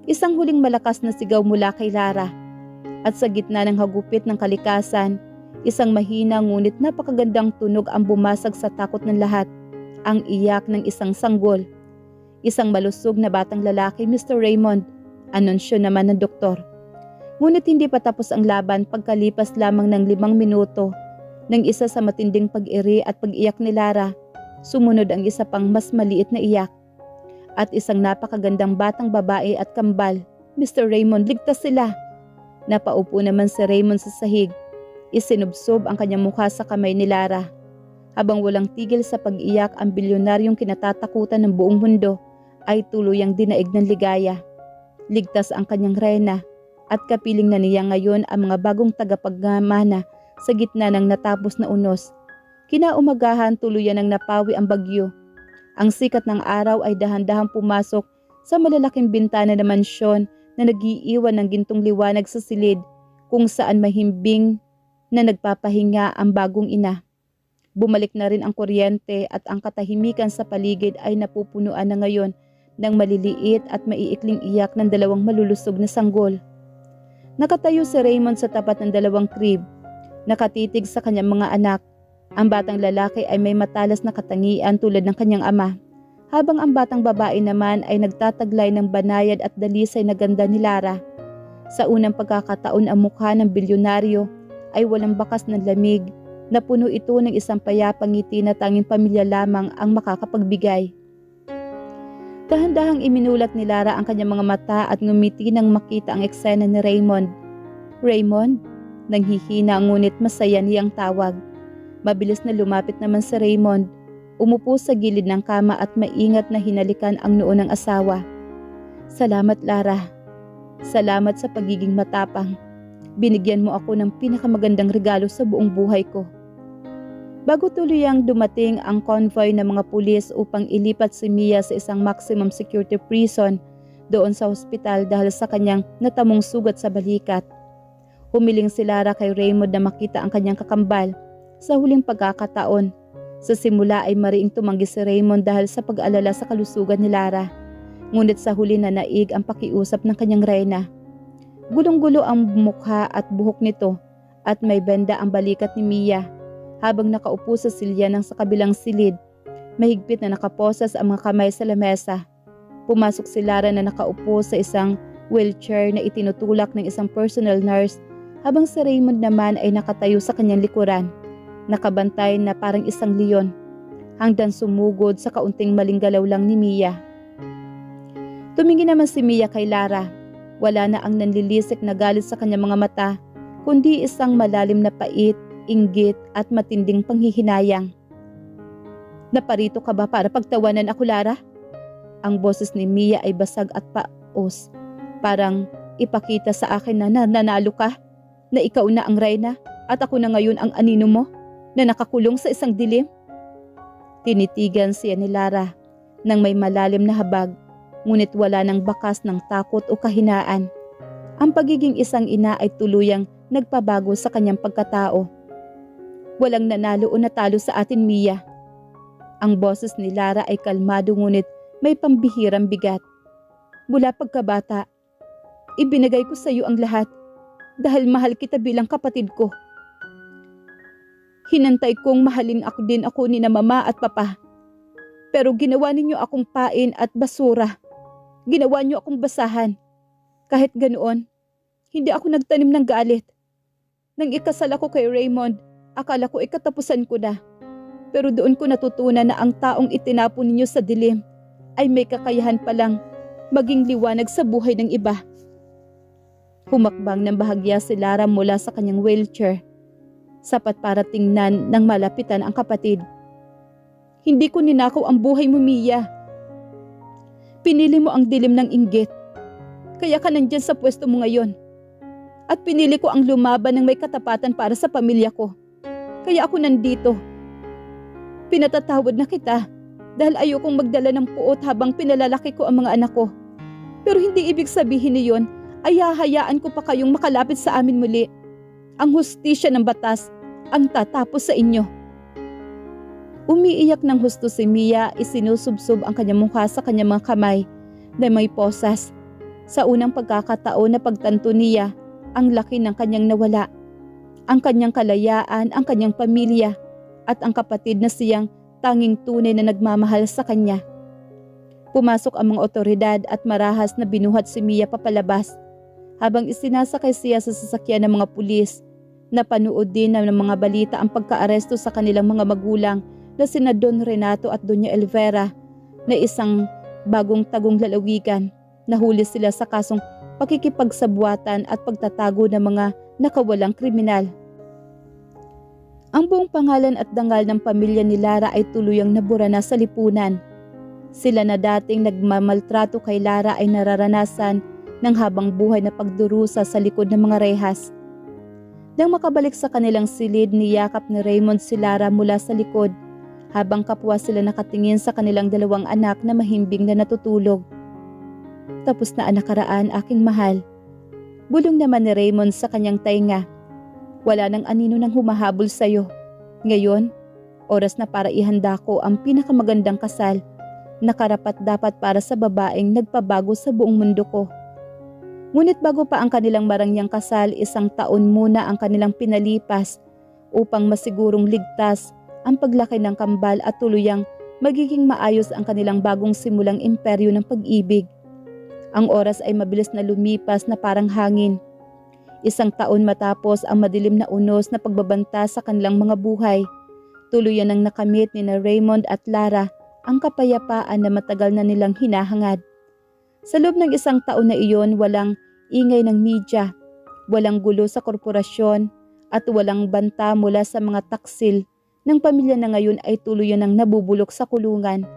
Isang huling malakas na sigaw mula kay Lara. At sa gitna ng hagupit ng kalikasan, isang mahina ngunit napakagandang tunog ang bumasag sa takot ng lahat. Ang iyak ng isang sanggol. "Isang malusog na batang lalaki, Mr. Raymond," anunsyo naman ng doktor. Ngunit hindi pa tapos ang laban pagkalipas lamang ng 5 minuto. Nang isa sa matinding pag-iri at pag-iyak ni Lara, sumunod ang isa pang mas maliit na iyak. At isang napakagandang batang babae at kambal. "Mr. Raymond, ligtas sila." Napaupo naman si Raymond sa sahig. Isinubsob ang kanyang mukha sa kamay ni Lara. Habang walang tigil sa pag-iyak, ang bilyonaryong kinatatakutan ng buong mundo ay tuluyang dinaig ng ligaya. Ligtas ang kanyang reyna at kapiling na niya ngayon ang mga bagong tagapagmana sa gitna ng natapos na unos. Kinaumagahan, tuluyan ng napawi ang bagyo. Ang sikat ng araw ay dahan-dahang pumasok sa malalaking bintana ng mansyon na nag-iiwan ng gintong liwanag sa silid kung saan mahimbing na nagpapahinga ang bagong ina. Bumalik na rin ang kuryente at ang katahimikan sa paligid ay napupunuan na ngayon ng maliliit at maiikling iyak ng 2 malulusog na sanggol. Nakatayo si Raymond sa tapat ng 2 crib. Nakatitig sa kanyang mga anak. Ang batang lalaki ay may matalas na katangian tulad ng kanyang ama, habang ang batang babae naman ay nagtataglay ng banayad at dalisay na ganda ni Lara. Sa unang pagkakataon ang mukha ng bilyonaryo ay walang bakas ng lamig na puno ito ng isang payapang ngiti na tanging pamilya lamang ang makakapagbigay. Dahan-dahang iminulat ni Lara ang kanyang mga mata at ngumiti nang makita ang eksena ni Raymond. Raymond? Nanghihina ngunit masaya niyang tawag. Mabilis na lumapit naman si Raymond. Umupo sa gilid ng kama at maingat na hinalikan ang noo ng asawa. Salamat Lara. Salamat sa pagiging matapang. Binigyan mo ako ng pinakamagandang regalo sa buong buhay ko. Bago tuluyang dumating ang convoy ng mga pulis upang ilipat si Mia sa isang maximum security prison doon sa ospital dahil sa kanyang natamong sugat sa balikat. Humiling si Lara kay Raymond na makita ang kanyang kakambal sa huling pagkakataon. Sa simula ay mariing tumanggi si Raymond dahil sa pag-alala sa kalusugan ni Lara. Ngunit sa huli na naig ang pakiusap ng kanyang reyna. Gulong-gulo ang mukha at buhok nito at may benda ang balikat ni Mia. Habang nakaupo sa silya ng sa kabilang silid, mahigpit na nakaposas ang mga kamay sa lamesa. Pumasok si Lara na nakaupo sa isang wheelchair na itinutulak ng isang personal nurse habang si Raymond naman ay nakatayo sa kanyang likuran. Nakabantay na parang isang leon, hanggang sumugod sa kaunting maling galaw lang ni Mia. Tumingin naman si Mia kay Lara. Wala na ang nanlilisik na galit sa kanyang mga mata, kundi isang malalim na pait, inggit at matinding panghihinayang. Naparito ka ba para pagtawanan ako, Lara? Ang boses ni Mia ay basag at paos. Parang ipakita sa akin na nanalo ka, na ikaw na ang reyna at ako na ngayon ang anino mo, na nakakulong sa isang dilim. Tinitigan siya ni Lara nang may malalim na habag, ngunit wala ng bakas ng takot o kahinaan. Ang pagiging isang ina ay tuluyang nagpabago sa kanyang pagkatao. Walang nanalo o natalo sa atin, Mia. Ang boses ni Lara ay kalmado ngunit may pambihirang bigat. Mula pagkabata, ibinigay ko sa iyo ang lahat dahil mahal kita bilang kapatid ko. Hinantay kong mahalin ako din ako ni na mama at papa. Pero ginawa ninyo akong pain at basura. Ginawa niyo akong basahan. Kahit ganoon, hindi ako nagtanim ng galit. Nang ikasal ako kay Raymond, akala ko katapusan ko na. Pero doon ko natutunan na ang taong itinapon ninyo sa dilim ay may kakayahan palang maging liwanag sa buhay ng iba. Humakbang ng bahagya si Lara mula sa kanyang wheelchair. Sapat para tingnan ng malapitan ang kapatid. Hindi ko ninakaw ang buhay mo, Mia. Pinili mo ang dilim ng inggit. Kaya ka nandyan sa pwesto mo ngayon. At pinili ko ang lumaban ng may katapatan para sa pamilya ko. Kaya ako nandito. Pinatatawad na kita dahil ayokong magdala ng puot habang pinalalaki ko ang mga anak ko. Pero hindi ibig sabihin niyon ay hahayaan ko pa kayong makalapit sa amin muli. Ang hustisya ng batas ang tatapos sa inyo. Umiiyak ng husto si Mia, isinusubsob ang kanyang mukha sa kanyang mga kamay na may posas. Sa unang pagkakataon na pagtanto niya, ang laki ng kanyang nawala. Ang kanyang kalayaan, ang kanyang pamilya, at ang kapatid na siyang tanging tunay na nagmamahal sa kanya. Pumasok ang mga otoridad at marahas na binuhat si Mia papalabas. Habang isinasakay siya sa sasakyan ng mga pulis, napanood din ng mga balita ang pagkaaresto sa kanilang mga magulang na sina Don Renato at Doña Elvera na isang bagong tagong lalawigan. Nahuli sila sa kasong pakikipagsabwatan at pagtatago ng mga nakawalang kriminal. Ang buong pangalan at dangal ng pamilya ni Lara ay tuluyang nabura na sa lipunan. Sila na dating nagmamaltrato kay Lara ay nararanasan ng habang buhay na pagdurusa sa likod ng mga rehas. Nang makabalik sa kanilang silid, niyakap ni Raymond si Lara mula sa likod habang kapwa sila nakatingin sa kanilang dalawang anak na mahimbing na natutulog. Tapos na ang nakaraan, aking mahal. Bulong naman ni Raymond sa kanyang tainga. Wala nang anino nang humahabol sa'yo. Ngayon, oras na para ihanda ko ang pinakamagandang kasal na karapat dapat para sa babaeng nagpabago sa buong mundo ko. Ngunit bago pa ang kanilang marangyang kasal, 1 taon muna ang kanilang pinalipas upang masigurong ligtas ang paglaki ng kambal at tuluyang magiging maayos ang kanilang bagong simulang imperyo ng pag-ibig. Ang oras ay mabilis na lumipas na parang hangin. 1 taon matapos ang madilim na unos na pagbabanta sa kanilang mga buhay, tuluyan ang nakamit ni na Raymond at Lara ang kapayapaan na matagal na nilang hinahangad. Sa loob ng 1 taon na iyon, walang ingay ng media, walang gulo sa korporasyon, at walang banta mula sa mga taksil ng pamilya na ngayon ay tuluyan ng nabubulok sa kulungan.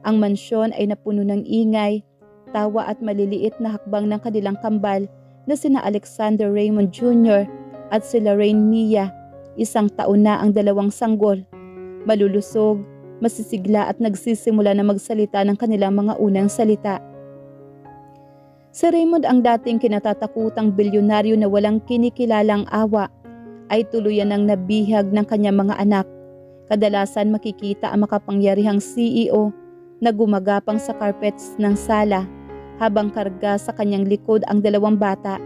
Ang mansyon ay napuno ng ingay, tawa at maliliit na hakbang ng kanilang kambal na sina Alexander Raymond Jr. at si Lorraine Mia. 1 taon na ang dalawang sanggol. Malulusog, masisigla at nagsisimula na magsalita ng kanilang mga unang salita. Si Raymond, ang dating kinatatakutang bilyonaryo na walang kinikilalang awa, ay tuluyan ng nabihag ng kanyang mga anak. Kadalasan makikita ang makapangyarihang CEO na gumagapang sa carpets ng sala habang karga sa kanyang likod ang 2 bata,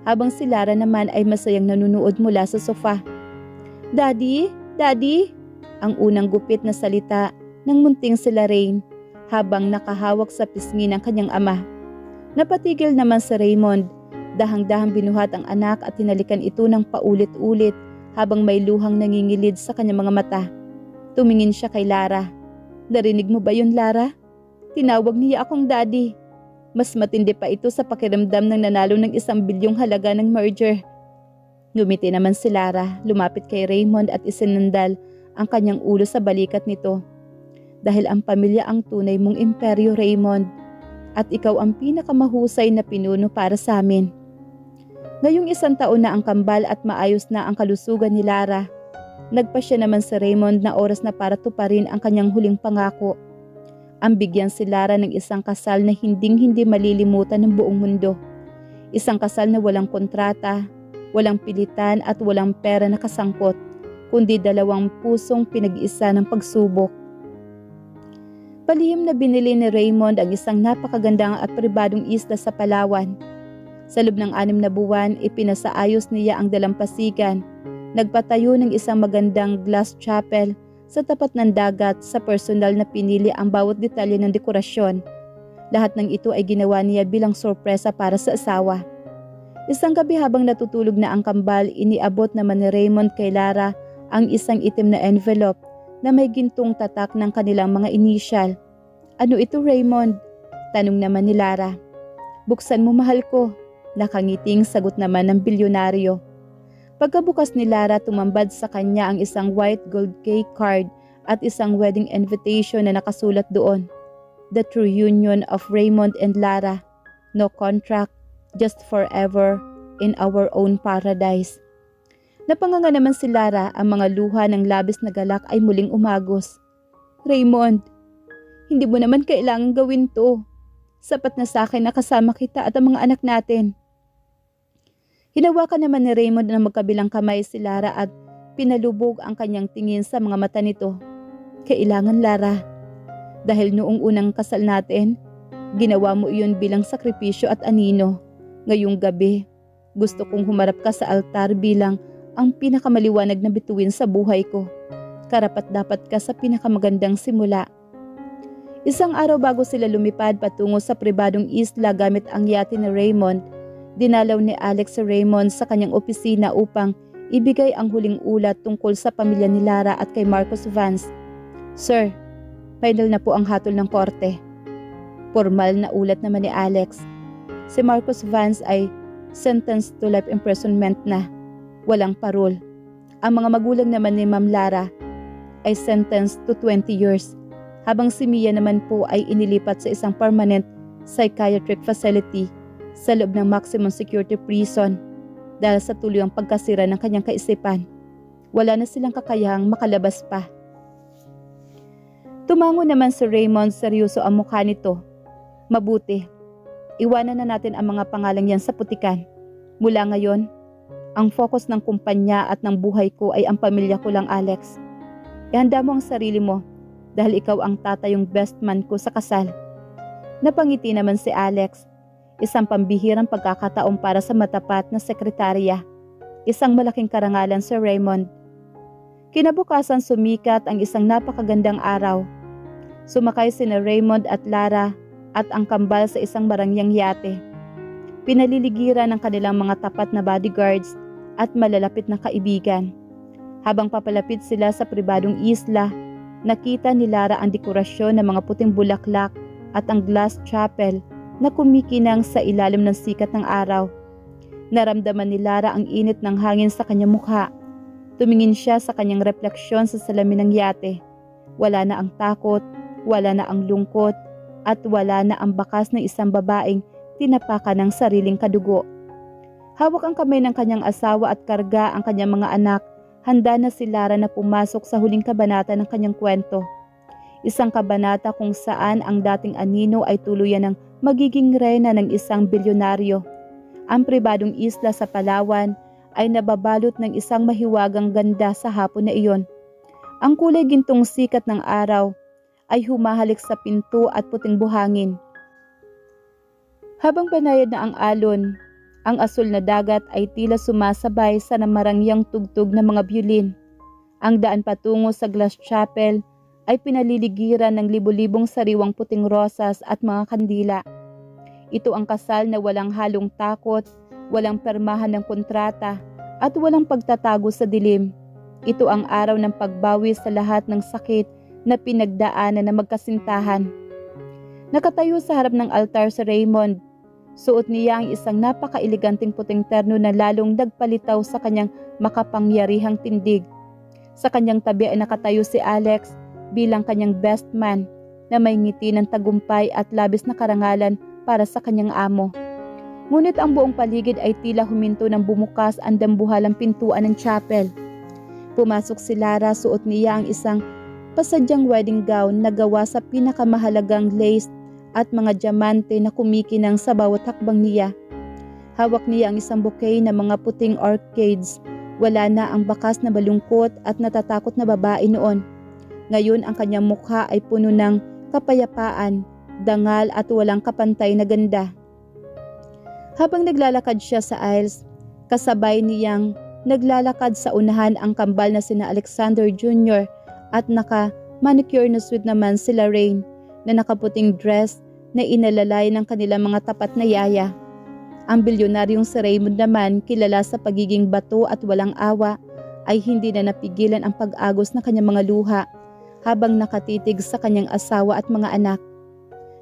habang si Lara naman ay masayang nanunood mula sa sofa. "Daddy, Daddy!" ang unang gupit na salita ng munting si Lorraine habang nakahawak sa pisngi ng kanyang ama. Napatigil naman si Raymond. Dahang-dahang binuhat ang anak at hinalikan ito ng paulit-ulit habang may luhang nangingilid sa kanyang mga mata. Tumingin siya kay Lara. "Narinig mo ba yun, Lara? Tinawag niya akong daddy. Mas matindi pa ito sa pakiramdam ng nanalo ng 1 bilyong halaga ng merger." Ngumiti naman si Lara, lumapit kay Raymond at isinandal ang kanyang ulo sa balikat nito. "Dahil ang pamilya ang tunay mong imperyo, Raymond, at ikaw ang pinakamahusay na pinuno para sa amin." Ngayong 1 taon na ang kambal at maayos na ang kalusugan ni Lara, nagpasya naman si Raymond na oras na para tuparin ang kanyang huling pangako. Ang bigyan si Lara ng isang kasal na hinding-hindi malilimutan ng buong mundo. Isang kasal na walang kontrata, walang pilitan at walang pera na kasangkot, kundi 2 pusong pinag-isa ng pagsubok. Palihim na binili ni Raymond ang isang napakagandang at pribadong isla sa Palawan. Sa loob ng 6 na buwan, ipinasaayos niya ang dalampasigan. Nagpatayo ng isang magandang glass chapel sa tapat ng dagat. Sa personal na pinili ang bawat detalye ng dekorasyon. Lahat ng ito ay ginawa niya bilang sorpresa para sa asawa. Isang gabi habang natutulog na ang kambal, iniabot naman ni Raymond kay Lara ang isang itim na envelope na may gintong tatak ng kanilang mga inisyal. "Ano ito, Raymond?" tanong naman ni Lara. "Buksan mo, mahal ko." Nakangiting sagot naman ng bilyonaryo. Pagkabukas ni Lara, tumambad sa kanya ang isang white gold cake card at isang wedding invitation na nakasulat doon. "The true union of Raymond and Lara. No contract, just forever in our own paradise." Napanganga naman si Lara, ang mga luha ng labis na galak ay muling umagos. "Raymond, hindi mo naman kailangang gawin to. Sapat na sa akin na kasama kita at ang mga anak natin." Hinawakan naman ni Raymond ng magkabilang kamay si Lara at pinalubog ang kanyang tingin sa mga mata nito. "Kailangan, Lara. Dahil noong unang kasal natin, ginawa mo iyon bilang sakripisyo at anino. Ngayong gabi, gusto kong humarap ka sa altar bilang ang pinakamaliwanag na bituin sa buhay ko. Karapat-dapat ka sa pinakamagandang simula." 1 araw bago sila lumipad patungo sa pribadong isla gamit ang yate ni Raymond, dinalaw ni Alex si Raymond sa kanyang opisina upang ibigay ang huling ulat tungkol sa pamilya ni Lara at kay Marcos Vance. "Sir, final na po ang hatol ng korte." Formal na ulat naman ni Alex. Si Marcos Vance ay sentenced to life imprisonment na. Walang parol. Ang mga magulang naman ni Ma'am Lara ay sentenced to 20 years. Habang si Mia naman po ay inilipat sa isang permanent psychiatric facility sa loob ng maximum security prison dahil sa tuluyang pagkasira ng kanyang kaisipan. Wala na silang kakayahang makalabas pa. Tumango naman si Raymond, seryoso ang mukha nito. "Mabuti. Iwanan na natin ang mga pangalang yan sa putikan. Mula ngayon, ang focus ng kumpanya at ng buhay ko ay ang pamilya ko lang, Alex. Ihanda mo ang sarili mo dahil ikaw ang tatayong best man ko sa kasal." Napangiti naman si Alex. Isang pambihirang pagkakataon para sa matapat na sekretarya. Isang malaking karangalan, Sir Raymond. Kinabukasan sumikat ang isang napakagandang araw. Sumakay sina Raymond at Lara at ang kambal sa isang barangyang yate. Pinaliligiran ng kanilang mga tapat na bodyguards at malalapit na kaibigan. Habang papalapit sila sa pribadong isla, nakita ni Lara ang dekorasyon ng mga puting bulaklak at ang glass chapel na kumikinang sa ilalim ng sikat ng araw. Naramdaman ni Lara ang init ng hangin sa kanyang mukha. Tumingin siya sa kanyang refleksyon sa salamin ng yate. Wala na ang takot, wala na ang lungkot, at wala na ang bakas ng isang babaeng tinapakan ng sariling kadugo. Hawak ang kamay ng kanyang asawa at karga ang kanyang mga anak. Handa na si Lara na pumasok sa huling kabanata ng kanyang kwento. Isang kabanata kung saan ang dating anino ay tuluyan ng magiging reyna ng isang bilyonaryo. Ang pribadong isla sa Palawan ay nababalot ng isang mahiwagang ganda sa hapon na iyon. Ang kulay gintong sikat ng araw ay humahalik sa pinto at puting buhangin. Habang banayad na ang alon, ang asul na dagat ay tila sumasabay sa namarangyang tugtog ng mga biolin. Ang daan patungo sa glass chapel ay pinaliligiran ng libu-libong sariwang puting rosas at mga kandila. Ito ang kasal na walang halong takot, walang permahan ng kontrata, at walang pagtatago sa dilim. Ito ang araw ng pagbawi sa lahat ng sakit na pinagdaanan ng magkasintahan. Nakatayo sa harap ng altar si Raymond. Suot niya ang isang napaka-eleganting puting terno na lalong nagpalitaw sa kanyang makapangyarihang tindig. Sa kanyang tabi ay nakatayo si Alex bilang kanyang best man na may ngiti ng tagumpay at labis na karangalan para sa kanyang amo. Ngunit ang buong paligid ay tila huminto ng bumukas ang dambuhalang pintuan ng chapel. Pumasok si Lara, suot niya ang isang pasadyang wedding gown na gawa sa pinakamahalagang lace at mga diamante na kumikinang sa bawat hakbang niya. Hawak niya ang isang bouquet na mga puting orchids. Wala na ang bakas na balungkot at natatakot na babae noon. Ngayon ang kanyang mukha ay puno ng kapayapaan, dangal at walang kapantay na ganda. Habang naglalakad siya sa aisles, kasabay niyang naglalakad sa unahan ang kambal na sina Alexander Jr. at naka-manicure na sweet naman sila Rain na nakaputing dress na inalalay ng kanilang mga tapat na yaya. Ang bilyonaryong si Raymond naman, kilala sa pagiging bato at walang awa, ay hindi na napigilan ang pag-agos ng kanyang mga luha habang nakatitig sa kanyang asawa at mga anak.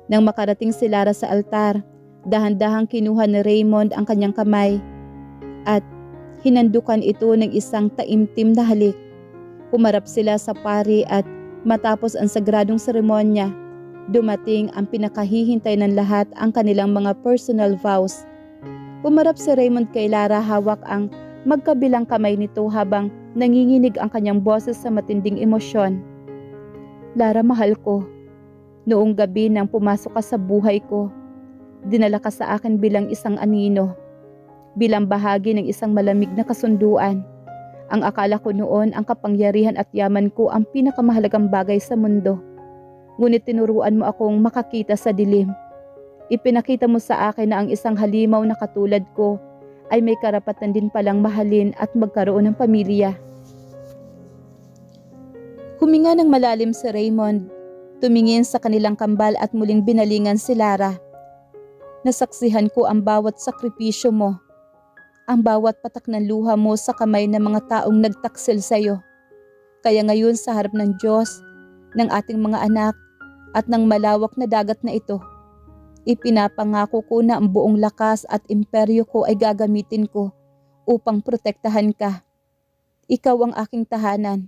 Nang makarating si Lara sa altar, dahan-dahang kinuha ni Raymond ang kanyang kamay at hinandukan ito ng isang taimtim na halik. Humarap sila sa pari at matapos ang sagradong seremonya, dumating ang pinakahihintay ng lahat, ang kanilang mga personal vows. Humarap si Raymond kay Lara, hawak ang magkabilang kamay nito habang nanginginig ang kanyang boses sa matinding emosyon. Lara, mahal ko. Noong gabi nang pumasok ka sa buhay ko, dinala ka sa akin bilang isang anino, bilang bahagi ng isang malamig na kasunduan. Ang akala ko noon ang kapangyarihan at yaman ko ang pinakamahalagang bagay sa mundo. Ngunit tinuruan mo akong makakita sa dilim. Ipinakita mo sa akin na ang isang halimaw na katulad ko ay may karapatan din palang mahalin at magkaroon ng pamilya. Huminga ng malalim si Raymond, tumingin sa kanilang kambal at muling binalingan si Lara. Nasaksihan ko ang bawat sakripisyo mo, ang bawat patak ng luha mo sa kamay ng mga taong nagtaksil sa iyo. Kaya ngayon sa harap ng Diyos, ng ating mga anak at ng malawak na dagat na ito, ipinapangako ko na ang buong lakas at imperyo ko ay gagamitin ko upang protektahan ka. Ikaw ang aking tahanan,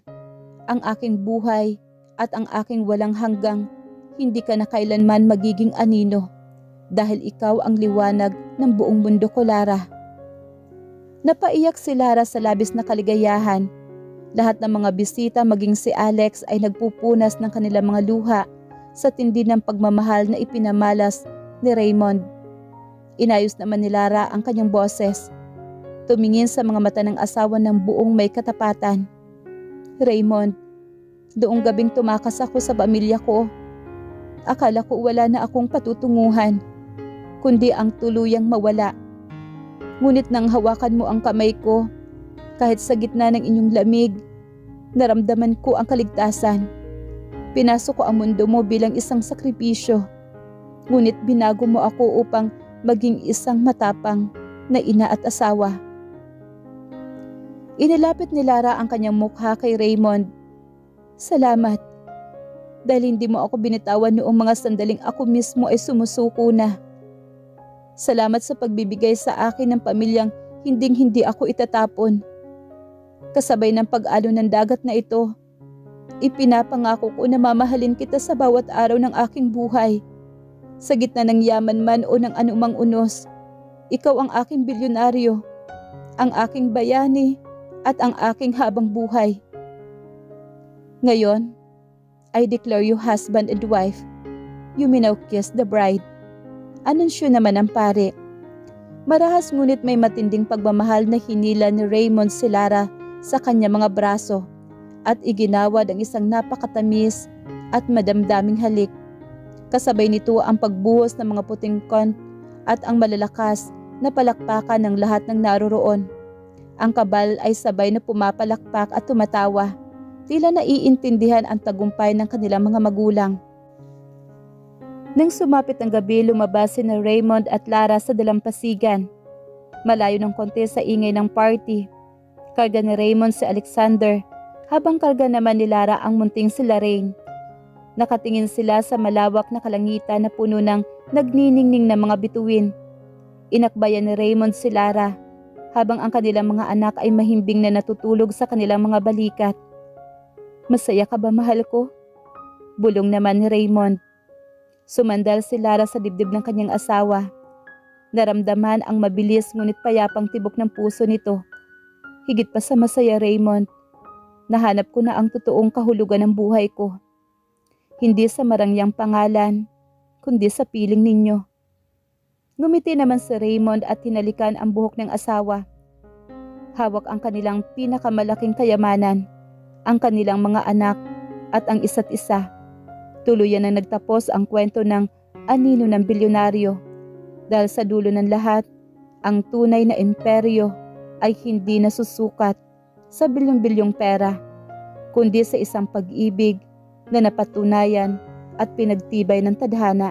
ang aking buhay at ang aking walang hanggang. Hindi ka na kailanman magiging anino dahil ikaw ang liwanag ng buong mundo ko, Lara. Napaiyak si Lara sa labis na kaligayahan. Lahat ng mga bisita, maging si Alex, ay nagpupunas ng kanilang mga luha sa tindi ng pagmamahal na ipinamalas ni Raymond. Inayos naman ni Lara ang kanyang boses. Tumingin sa mga mata ng asawa ng buong may katapatan. Raymond, noong gabing tumakas ako sa pamilya ko, akala ko wala na akong patutunguhan, kundi ang tuluyang mawala. Ngunit nang hawakan mo ang kamay ko, kahit sa gitna ng inyong lamig, naramdaman ko ang kaligtasan. Pinasok ko ang mundo mo bilang isang sakripisyo. Ngunit binago mo ako upang maging isang matapang na ina at asawa. Inilapit ni Lara ang kanyang mukha kay Raymond. Salamat. Dahil hindi mo ako binitawan noong mga sandaling ako mismo ay sumusuko na. Salamat sa pagbibigay sa akin ng pamilyang hinding-hindi ako itatapon. Kasabay ng pag-alo ng dagat na ito, ipinapangako ko na mamahalin kita sa bawat araw ng aking buhay. Sa gitna ng yaman man o ng anumang unos, ikaw ang aking bilyonaryo, ang aking bayani at ang aking habang buhay. Ngayon, I declare you husband and wife. You may now kiss the bride. Anunsyo naman ang pare. Marahas ngunit may matinding pagmamahal na hinila ni Raymond si Lara sa kanya mga braso at iginawad ang isang napakatamis at madamdaming halik. Kasabay nito ang pagbuhos ng mga puting kon at ang malalakas na palakpakan ng lahat ng naroroon. Ang kabal ay sabay na pumapalakpak at tumatawa, tila naiintindihan ang tagumpay ng kanilang mga magulang. Nang sumapit ang gabi, lumabas sina Raymond at Lara sa dalampasigan. Malayo ng konti sa ingay ng party. Karga ni Raymond si Alexander, habang karga naman ni Lara ang munting si Lorraine. Nakatingin sila sa malawak na kalangitan na puno ng nagniningning na mga bituin. Inakbayan ni Raymond si Lara, habang ang kanilang mga anak ay mahimbing na natutulog sa kanilang mga balikat. Masaya ka ba, mahal ko? Bulong naman ni Raymond. Sumandal si Lara sa dibdib ng kanyang asawa. Naramdaman ang mabilis ngunit payapang tibok ng puso nito. Higit pa sa masaya, Raymond, nahanap ko na ang totoong kahulugan ng buhay ko. Hindi sa marangyang pangalan, kundi sa piling ninyo. Ngumiti naman si Raymond at hinalikan ang buhok ng asawa. Hawak ang kanilang pinakamalaking kayamanan, ang kanilang mga anak at ang isa't isa. Tuluyan na nagtapos ang kwento ng anino ng bilyonaryo. Dahil sa dulo ng lahat, ang tunay na imperyo ay hindi nasusukat sa bilyong-bilyong pera, kundi sa isang pag-ibig na napatunayan at pinagtibay ng tadhana.